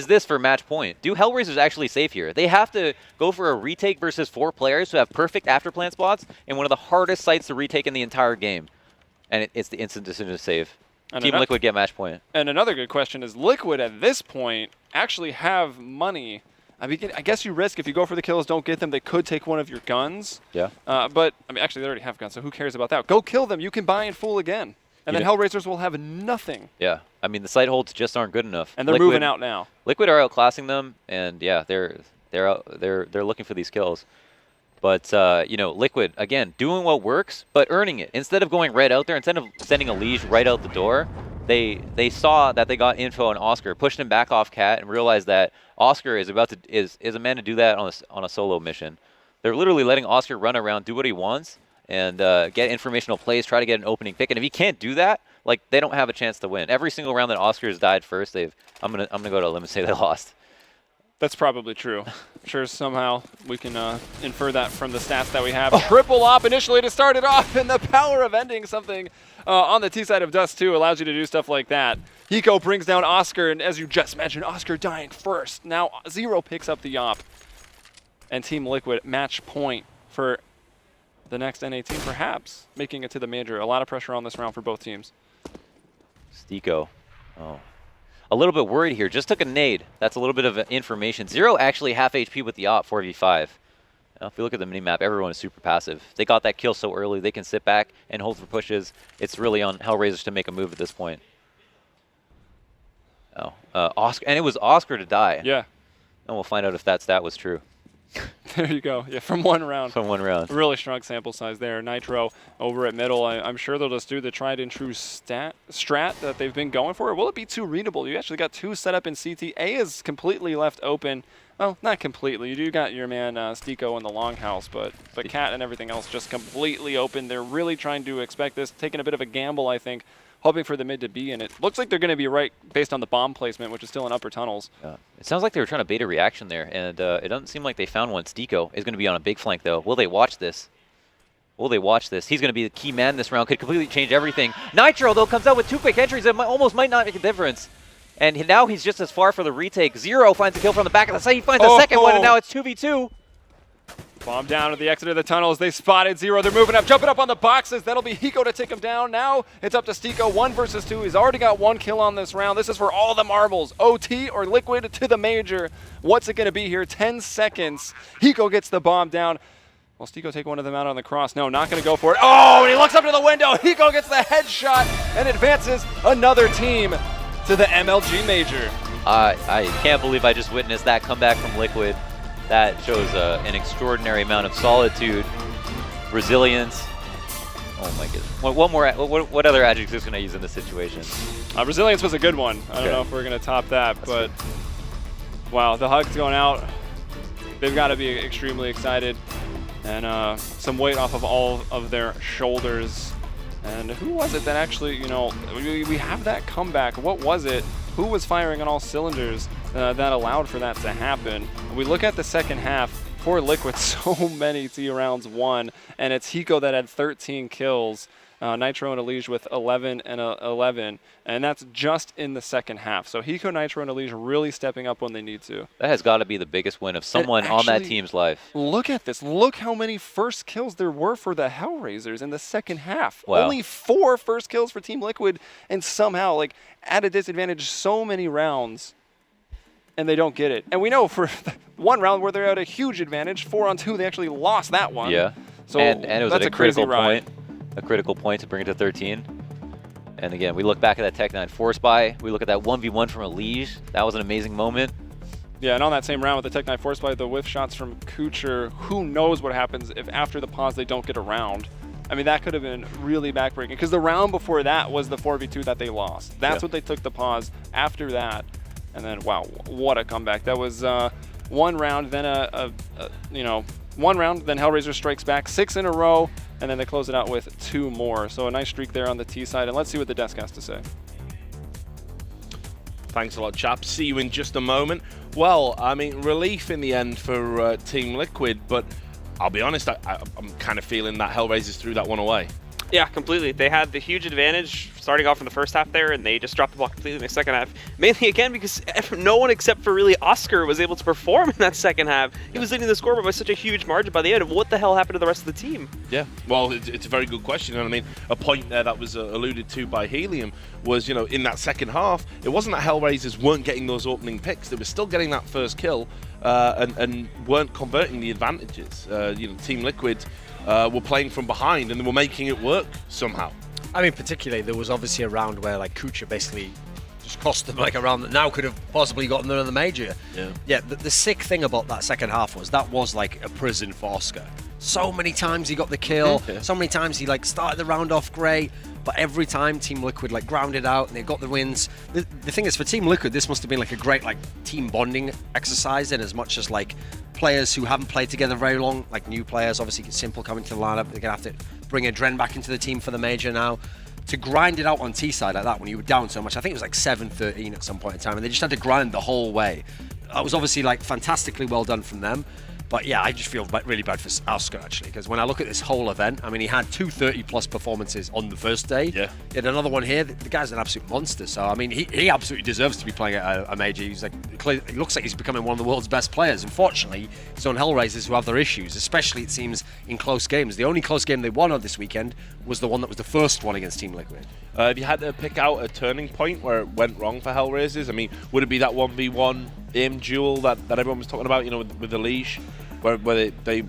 this for match point? Do HellRaisers actually safe here? They have to go for a retake versus 4 players who have perfect afterplant spots in one of the hardest sites to retake in the entire game. And it's the instant decision to save. And Team Liquid get match point. And another good question is, Liquid at this point actually have money. I mean, I guess you risk if you go for the kills, don't get them, they could take one of your guns. Yeah. But, I mean, actually they already have guns, so who cares about that? Go kill them, you can buy and fool again. And then HellRaisers will have nothing. Yeah, I mean the site holds just aren't good enough. And they're moving out now. Liquid are outclassing them, and yeah, they're looking for these kills. But you know, Liquid again doing what works, but earning it. Instead of going right out there, instead of sending a leash right out the door, they saw that they got info on Oscar, pushed him back off Cat, and realized that Oscar is a man to do that on a solo mission. They're literally letting Oscar run around, do what he wants, and get informational plays, try to get an opening pick. And if he can't do that, like they don't have a chance to win. Every single round that Oscar has died first, I'm gonna go to a limit and say they lost. That's probably true. I'm sure somehow we can infer that from the stats that we have. Triple op initially to start it off, and the power of ending something on the T side of Dust 2 allows you to do stuff like that. Hiko brings down Oscar, and as you just mentioned, Oscar dying first. Now Zero picks up the op, and Team Liquid match point for the next NA team, perhaps making it to the major. A lot of pressure on this round for both teams. Stiko, a little bit worried here. Just took a nade. That's a little bit of information. Zero actually half HP with the op 4v5. Now, if you look at the minimap, everyone is super passive. They got that kill so early, they can sit back and hold for pushes. It's really on HellRaisers to make a move at this point. Oscar, and it was Oscar to die. Yeah. And we'll find out if that stat was true. There you go. Yeah, from one round. From one round. Really strong sample size there. Nitro over at middle. I'm sure they'll just do the tried and true strat that they've been going for. Or will it be too readable? You actually got 2 set up in CT. A is completely left open. Well, not completely. You do got your man Stiko in the longhouse, but Cat and everything else just completely open. They're really trying to expect this, taking a bit of a gamble, I think, hoping for the mid to be in it. Looks like they're going to be right based on the bomb placement, which is still in upper tunnels. It sounds like they were trying to bait a reaction there, and it doesn't seem like they found one. Stiko is going to be on a big flank, though. Will they watch this? Will they watch this? He's going to be the key man this round. Could completely change everything. Nitro, though, comes out with 2 quick entries that almost might not make a difference. And now he's just as far for the retake. Zero finds a kill from the back of the site. He finds a second one, and now it's 2v2. Bomb down at the exit of the tunnels. They spotted Zero. They're moving up, jumping up on the boxes. That'll be Hiko to take him down. Now it's up to Stiko, 1 versus 2. He's already got 1 kill on this round. This is for all the marbles. OT or Liquid to the major. What's it going to be here? 10 seconds. Hiko gets the bomb down. Will Stiko take one of them out on the cross? No, not going to go for it. Oh, and he looks up to the window. Hiko gets the headshot and advances another team to the MLG major. I can't believe I just witnessed that comeback from Liquid. That shows an extraordinary amount of solitude, resilience. Oh my goodness. What other adjectives can I use in this situation? Resilience was a good one. I don't know if we're going to top that, but wow, the hug's going out. They've got to be extremely excited. And some weight off of all of their shoulders. And who was it that actually, you know, we have that comeback. What was it? Who was firing on all cylinders that allowed for that to happen? We look at the second half. For Liquid, so many T rounds won, and it's Hiko that had 13 kills. Nitro and Elige with 11 and 11, and that's just in the second half. So Hiko, Nitro, and Elige really stepping up when they need to. That has got to be the biggest win of someone on that team's life. Look at this. Look how many first kills there were for the HellRaisers in the second half. Wow. Only 4 first kills for Team Liquid, and somehow, like, at a disadvantage so many rounds, and they don't get it. And we know for one round where they're at a huge advantage, 4-on-2, they actually lost that one. Yeah, so and it was that's at a critical point. A critical point to bring it to 13. And again, we look back at that Tech-9 force buy. We look at that 1v1 from Elige. That was an amazing moment. Yeah, and on that same round with the Tech-9 force buy, the whiff shots from Kucher, who knows what happens if after the pause they don't get a round. I mean, that could have been really backbreaking, because the round before that was the 4v2 that they lost. That's what they took the pause after that. And then, wow, what a comeback. That was one round, then one round, then HellRaisers strikes back 6 in a row, and then they close it out with 2 more. So a nice streak there on the T side, and let's see what the desk has to say. Thanks a lot, chaps. See you in just a moment. Well, I mean, relief in the end for Team Liquid, but I'll be honest, I'm kind of feeling that HellRaisers threw that one away. Yeah, completely. They had the huge advantage starting off in the first half there, and they just dropped the ball completely in the second half. Mainly, again, because no one except for really Oscar was able to perform in that second half. He was leading the scoreboard by such a huge margin by the end. What the hell happened to the rest of the team? Yeah, well, it's a very good question. And I mean, a point there that was alluded to by Helium was, you know, in that second half, it wasn't that HellRaisers weren't getting those opening picks. They were still getting that first kill and weren't converting the advantages. You know, Team Liquid were playing from behind and they were making it work somehow. I mean, particularly there was obviously a round where like Kucher basically just cost them like a round that now could have possibly gotten them in the major. Yeah. The sick thing about that second half was that was like a prison for Oscar. So many times he got the kill. So many times he like started the round off great. But every time Team Liquid like grounded out and they got the wins. The thing is, for Team Liquid, this must have been like a great like team bonding exercise, in as much as like players who haven't played together very long, like new players, obviously Simple coming to the lineup, they're gonna have to bring Adren back into the team for the major now. To grind it out on T side like that when you were down so much, I think it was like 7-13 at some point in time, and they just had to grind the whole way. That was obviously like fantastically well done from them. But yeah, I just feel really bad for Oscar actually, because when I look at this whole event, I mean, he had 2 30-plus performances on the first day. Yeah. He had another one here. The guy's an absolute monster. So I mean, he absolutely deserves to be playing at a major. He's like, it looks like he's becoming one of the world's best players. Unfortunately, he's on HellRaisers who have their issues, especially it seems in close games. The only close game they won on this weekend was the one that was the first one against Team Liquid. If you had to pick out a turning point where it went wrong for HellRaisers, I mean, would it be that 1v1 aim duel that everyone was talking about, you know, with the leash? Where they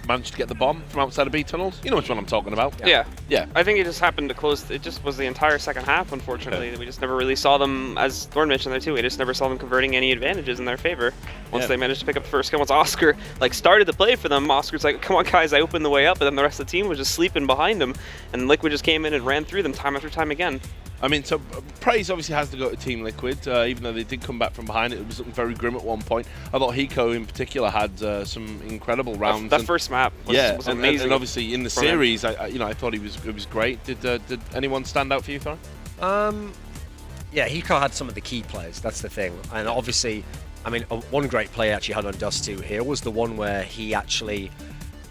managed to get the bomb from outside of B tunnels. You know which one I'm talking about. Yeah. Yeah. I think it just happened to close. It just was the entire second half, unfortunately. Yeah. We just never really saw them, as Thorn mentioned there too, we just never saw them converting any advantages in their favor. Once they managed to pick up the first kill, once Oscar like started to play for them, Oscar's like, come on guys, I opened the way up, and then the rest of the team was just sleeping behind them. And Liquid just came in and ran through them time after time again. I mean, so praise obviously has to go to Team Liquid, even though they did come back from behind. It was looking very grim at one point. I thought Hiko in particular had some incredible rounds. That first map was amazing. And obviously in the series, I thought it was great. Did anyone stand out for you, Thor? Yeah, Hiko had some of the key plays. That's the thing, and obviously, I mean, one great play actually had on Dust 2 here was the one where he actually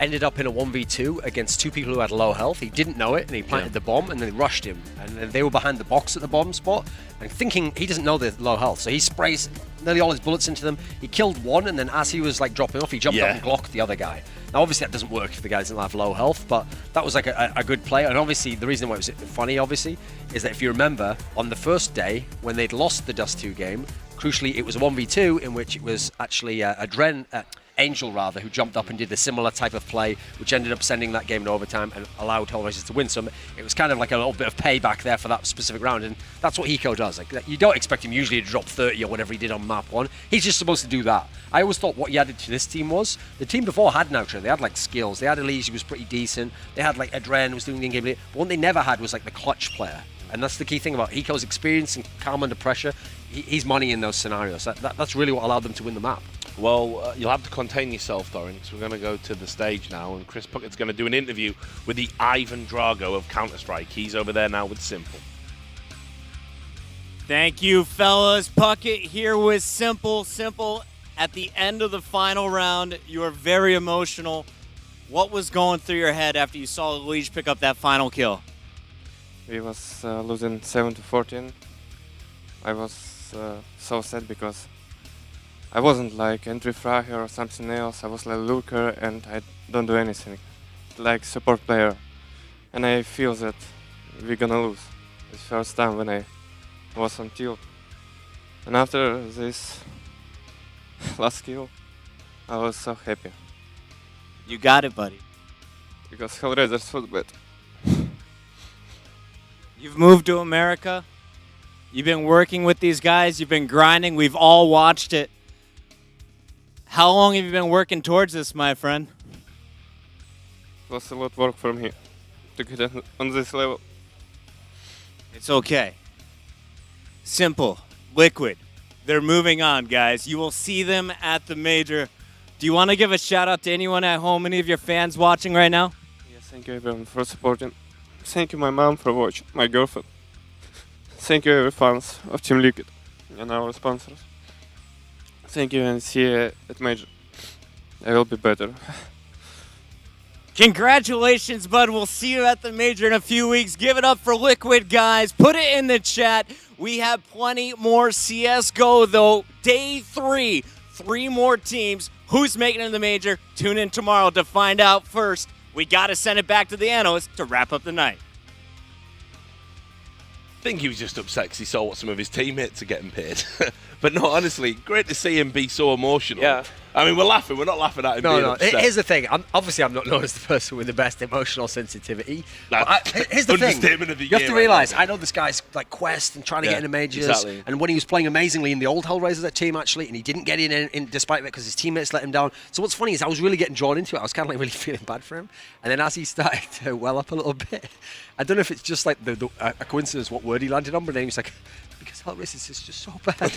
ended up in a 1v2 against 2 people who had low health. He didn't know it, and he planted the bomb, and then they rushed him. And then they were behind the box at the bomb spot, and thinking he doesn't know they're low health. So he sprays nearly all his bullets into them. He killed one, and then as he was like dropping off, he jumped up and glocked the other guy. Now, obviously, that doesn't work if the guy doesn't have low health, but that was like a good play. And obviously, the reason why it was funny, obviously, is that if you remember, on the first day, when they'd lost the Dust 2 game, crucially, it was a 1v2 in which it was actually Angel rather, who jumped up and did a similar type of play, which ended up sending that game in overtime and allowed HellRaisers to win. So it was kind of like a little bit of payback there for that specific round, and that's what Hiko does. Like, you don't expect him usually to drop 30 or whatever he did on map 1. He's just supposed to do that. I always thought what he added to this team was, the team before had Nautra. They had like skills. They had Elise, who was pretty decent. They had like Adren, who was doing the in-game play. But what they never had was like the clutch player. And that's the key thing about Hiko's experience and calm under pressure. He's money in those scenarios. That's really what allowed them to win the map. Well, you'll have to contain yourself, Thorin, because we're going to go to the stage now, and Chris Puckett's going to do an interview with the Ivan Drago of Counter-Strike. He's over there now with Simple. Thank you, fellas. Puckett here with Simple. Simple, at the end of the final round, you were very emotional. What was going through your head after you saw Luigi pick up that final kill? We was losing 7-14. I was so sad because I wasn't like entry fragger or something else. I was like lurker and I don't do anything, like support player. And I feel that we're gonna lose. It's first time when I was on tilt. And after this last kill, I was so happy. You got it, buddy. Because HellRaisers was better. You've moved to America. You've been working with these guys. You've been grinding. We've all watched it. How long have you been working towards this, my friend? It was a lot of work for me to get on this level. It's okay. Simple. Liquid. They're moving on, guys. You will see them at the major. Do you want to give a shout out to anyone at home, any of your fans watching right now? Yes, thank you everyone for supporting. Thank you my mom for watching, my girlfriend. Thank you every fans of Team Liquid and our sponsors. Thank you and see you at major. I will be better. Congratulations, bud. We'll see you at the major in a few weeks. Give it up for Liquid, guys. Put it in the chat. We have plenty more CSGO, though. Day 3. 3 more teams. Who's making it in the major? Tune in tomorrow to find out first. We got to send it back to the analysts to wrap up the night. I think he was just upset because he saw what some of his teammates are getting paid. But no, honestly, great to see him be so emotional. Yeah. I mean, we're laughing. We're not laughing at him being upset. Here's the thing. Obviously, I'm not known as the person with the best emotional sensitivity. Here's the thing. Understatement of the You have year to right realize, now. I know this guy's like Quest and trying to get into majors. Exactly. And when he was playing amazingly in the old HellRaisers team, actually, and he didn't get in despite it because his teammates let him down. So what's funny is I was really getting drawn into it. I was kind of like really feeling bad for him. And then as he started to well up a little bit, I don't know if it's just like a coincidence what word he landed on, but then he was like, because HellRaisers is just so bad.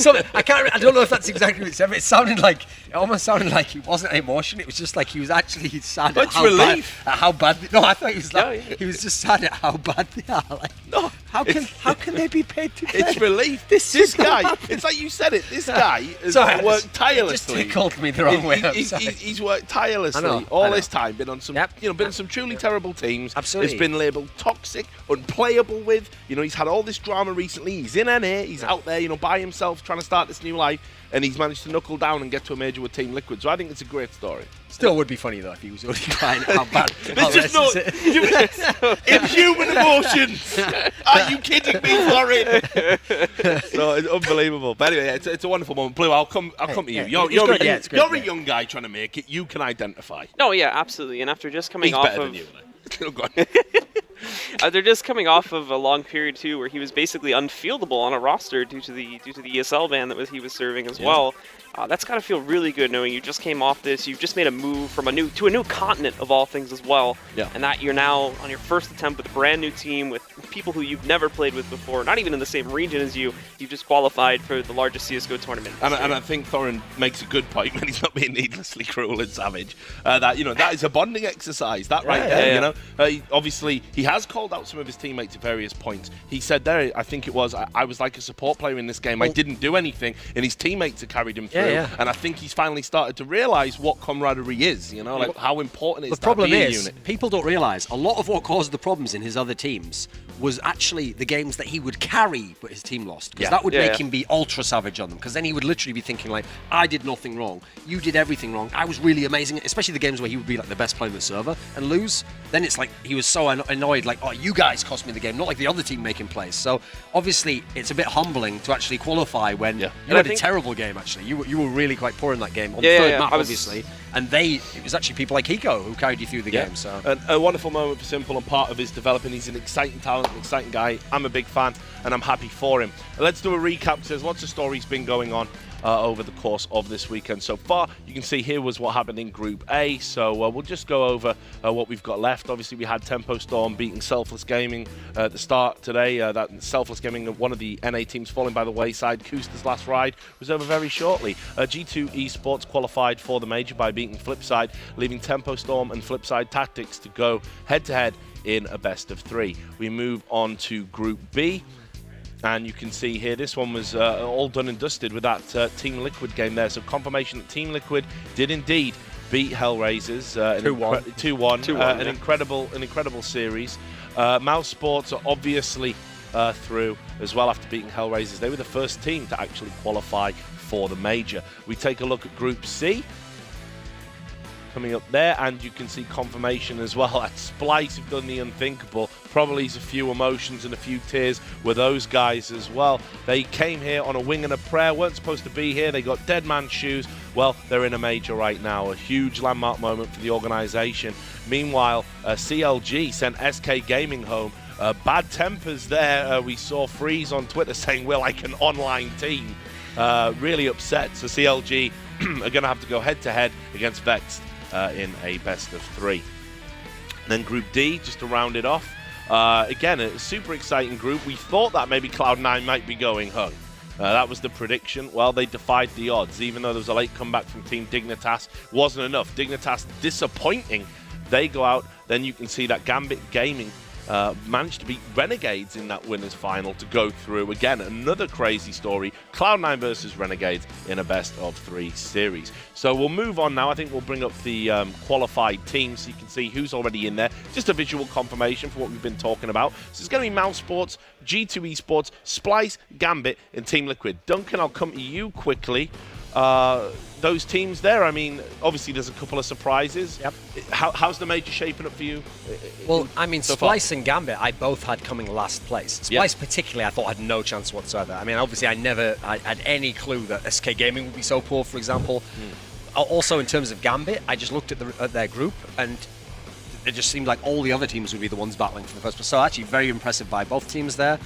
So I don't know if that's exactly what it said, but it almost sounded like he wasn't emotion. It was just like he was actually sad at how bad. No, I thought he was like, he was just sad at how bad they are. Like, No, how can they be paid to play? it's relief. This guy, it's like you said it. This guy has worked tirelessly. It just tickled me the wrong way. He's worked tirelessly all this time. Been on some, been on some truly terrible teams. Absolutely. It's been labelled toxic, unplayable with. He's had all this drama recently. He's in NA. He's out there, by himself trying to start this new life, and he's managed to knuckle down and get to a major with Team Liquid. So I think it's a great story. Still would be funny though if he was only crying at how bad. There's just no inhuman emotions. Are you kidding me, Thorin? No, it's unbelievable. But anyway, it's a wonderful moment. Blue, I'll come to you. You're a young guy trying to make it. You can identify. No, yeah, absolutely. And after just coming He's off better of than you. Go on. they're just coming off of a long period too, where he was basically unfieldable on a roster due to the ESL ban that he was serving as well. That's got to feel really good knowing you just came off this. You've just made a move from a new continent of all things as well, and that you're now on your first attempt with a brand new team with people who you've never played with before, not even in the same region as you. You've just qualified for the largest CS:GO tournament. And I think Thorin makes a good point when he's not being needlessly cruel and savage. That is a bonding exercise. That right there. Obviously he has has called out some of his teammates at various points. He said there, I think it was, I was like a support player in this game. I didn't do anything, and his teammates have carried him through. And I think he's finally started to realise what camaraderie is, you know, like how important it is. The problem is, unit. people don't realise a lot of what caused the problems in his other teams was actually the games that he would carry but his team lost. Because that would make him be ultra savage on them. Because then he would literally be thinking like, I did nothing wrong. You did everything wrong. I was really amazing. Especially the games where he would be like the best player on the server and lose. Then it's like he was so annoyed like, oh, you guys cost me the game, not like the other team making plays. So obviously it's a bit humbling to actually qualify when you had a terrible game actually. You were really quite poor in that game on third map obviously. And it was actually people like Hiko who carried you through the game. So a wonderful moment for Simple and part of his developing. He's an exciting talent, an exciting guy. I'm a big fan and I'm happy for him. Let's do a recap. There's lots of stories been going on over the course of this weekend so far. You can see here was what happened in Group A, so we'll just go over what we've got left. Obviously, we had Tempo Storm beating Selfless Gaming at the start today. That Selfless Gaming, one of the NA teams falling by the wayside. Kooster's last ride was over very shortly. G2 Esports qualified for the major by beating Flipside, leaving Tempo Storm and Flipside Tactics to go head-to-head in a best-of-3. We move on to Group B. And you can see here, this one was all done and dusted with that Team Liquid game there. So confirmation that Team Liquid did indeed beat HellRaisers 2-1. An incredible series. Mouse Sports are obviously through as well after beating HellRaisers. They were the first team to actually qualify for the major. We take a look at Group C. Coming up there, and you can see confirmation as well that Splice have done the unthinkable. Probably a few emotions and a few tears with those guys as well. They came here on a wing and a prayer, weren't supposed to be here. They got dead man's shoes. Well, they're in a major right now, a huge landmark moment for the organisation. Meanwhile, CLG sent SK Gaming home. Bad tempers there. We saw Freeze on Twitter saying we're like an online team. Really upset. So CLG are going to have to go head-to-head against Vexed in a best-of-3. Then Group D, just to round it off. Again, a super exciting group. We thought that maybe Cloud9 might be going home. That was the prediction. Well, they defied the odds. Even though there was a late comeback from Team Dignitas, wasn't enough. Dignitas disappointing. They go out. Then you can see that Gambit Gaming managed to beat Renegades in that winners final to go through. Again, another crazy story. Cloud9 versus Renegades in a best-of-3 series. So we'll move on now. I think we'll bring up the qualified teams so you can see who's already in there. Just a visual confirmation for what we've been talking about. So it's going to be Mouse Sports, G2 Esports, Splice, Gambit, and Team Liquid. Duncan, I'll come to you quickly. Those teams there, I mean, obviously there's a couple of surprises. Yep. How's the major shaping up for you? Well, I mean, Splice and Gambit, I both had coming last place. Splice particularly, I thought had no chance whatsoever. I mean, obviously I had any clue that SK Gaming would be so poor, for example. Also, in terms of Gambit, I just looked at their group, and it just seemed like all the other teams would be the ones battling for the first place. So actually very impressive by both teams there.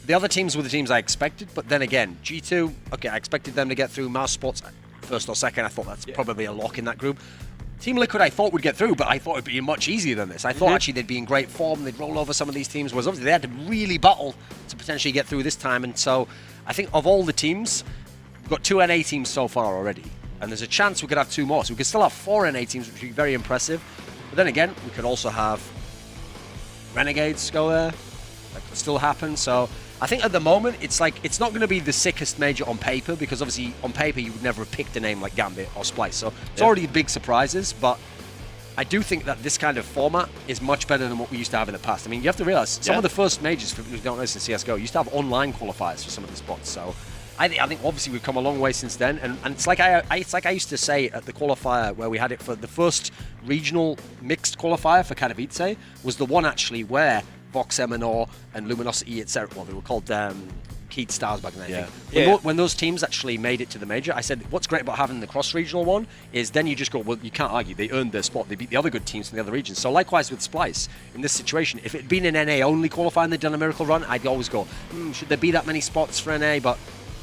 The other teams were the teams I expected, but then again, G2, okay, I expected them to get through. Mouse Sports, first or second, I thought that's probably a lock in that group. Team Liquid I thought would get through, but I thought it'd be much easier than this. I thought actually they'd be in great form, they'd roll over some of these teams, whereas obviously they had to really battle to potentially get through this time. And so I think of all the teams, we've got 2 NA teams so far already, and there's a chance we could have 2 more. So we could still have 4 NA teams, which would be very impressive. But then again, we could also have Renegades go there. That could still happen. So I think at the moment, it's not going to be the sickest major on paper, because obviously on paper you would never have picked a name like Gambit or Splice. So it's already big surprises, but I do think that this kind of format is much better than what we used to have in the past. I mean, you have to realize some of the first majors, for people who don't know this in CSGO, used to have online qualifiers for some of the spots. So I think obviously we've come a long way since then, and it's like I used to say at the qualifier where we had it for the first regional mixed qualifier for Katowice was the one actually where Vox Eminor and Luminosity, etc. Well, they were called Keat Stars back then, I think. When those teams actually made it to the major, I said, what's great about having the cross-regional one is then you just go, well, you can't argue. They earned their spot. They beat the other good teams from the other regions. So likewise with Splice, in this situation, if it had been an NA-only qualifying, they'd done a miracle run, I'd always go, should there be that many spots for NA? But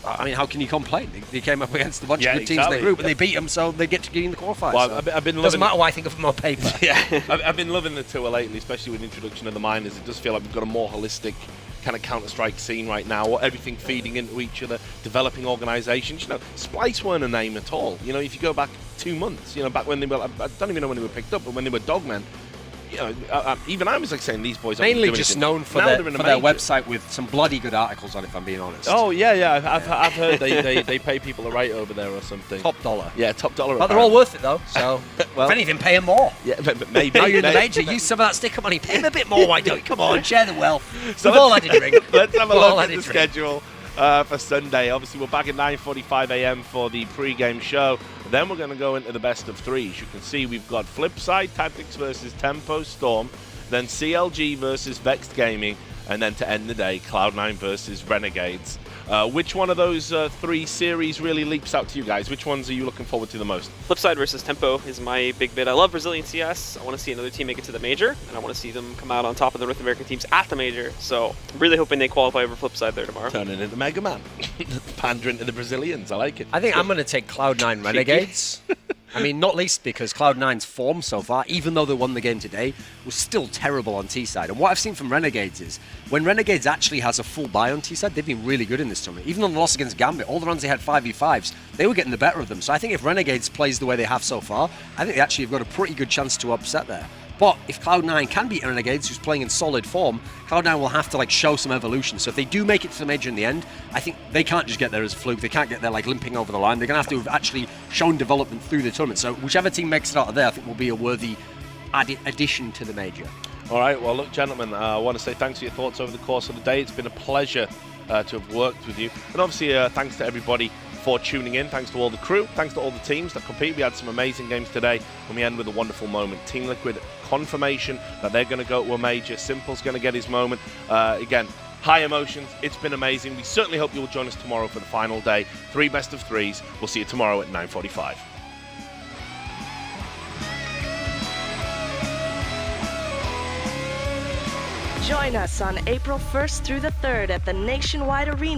I mean, how can you complain? They came up against a bunch of good teams in their group, and they beat them, so they get to get in the qualifiers. Well, so I've been doesn't matter what I think of them on paper. I've been loving the tour lately, especially with the introduction of the minors. It does feel like we've got a more holistic kind of Counter-Strike scene right now, everything feeding into each other, developing organisations. You know, Splice weren't a name at all. You know, if you go back 2 months, you know, back when they were, I don't even know when they were picked up, but when they were Dogmen, you know, even I was like saying these boys Mainly aren't doing just anything. known for Now their, they're in a for their major. website with some bloody good articles on it, if I'm being honest. Oh yeah, I've heard they pay people a rate over there or something. Top dollar. Yeah, top dollar. But they're all worth it though, so Well- if anything, pay them more. Yeah, but maybe. Now you're in the maybe. major, use some of that sticker money, pay them a bit more, why don't you? Come on, share the wealth. So We've all had a drink. Let's have a We've all look had at a the drink. schedule for Sunday. Obviously, we're back at 9:45 a.m. for the pre-game show. Then we're going to go into the best of threes. You can see we've got Flipside Tactics versus Tempo Storm, then CLG versus Vexed Gaming, and then to end the day, Cloud9 versus Renegades. Which one of those three series really leaps out to you guys? Which ones are you looking forward to the most? Flipside versus Tempo is my big bid. I love Brazilian CS. I want to see another team make it to the major, and I want to see them come out on top of the North American teams at the major. So I'm really hoping they qualify over Flipside there tomorrow. Turning into Mega Man. Pandering to the Brazilians. I like it. I think I'm going to take Cloud9 Renegades. I mean, not least because Cloud9's form so far, even though they won the game today, was still terrible on T-side. And what I've seen from Renegades is, when Renegades actually has a full buy on T-side, they've been really good in this tournament. Even on the loss against Gambit, all the runs they had 5v5s, they were getting the better of them. So I think if Renegades plays the way they have so far, I think they actually have got a pretty good chance to upset there. But if Cloud9 can beat Renegades, who's playing in solid form, Cloud9 will have to like show some evolution. So if they do make it to the major in the end, I think they can't just get there as a fluke. They can't get there like limping over the line. They're going to have to have actually shown development through the tournament. So whichever team makes it out of there, I think will be a worthy addition to the major. All right, well, look, gentlemen, I want to say thanks for your thoughts over the course of the day. It's been a pleasure to have worked with you. And obviously, thanks to everybody for tuning in. Thanks to all the crew. Thanks to all the teams that compete. We had some amazing games today, and we end with a wonderful moment. Team Liquid confirmation that they're going to go to a major. Simple's going to get his moment. Again, high emotions. It's been amazing. We certainly hope you'll join us tomorrow for the final day. 3 best of 3s. We'll see you tomorrow at 9:45. Join us on April 1st through the 3rd at the Nationwide Arena.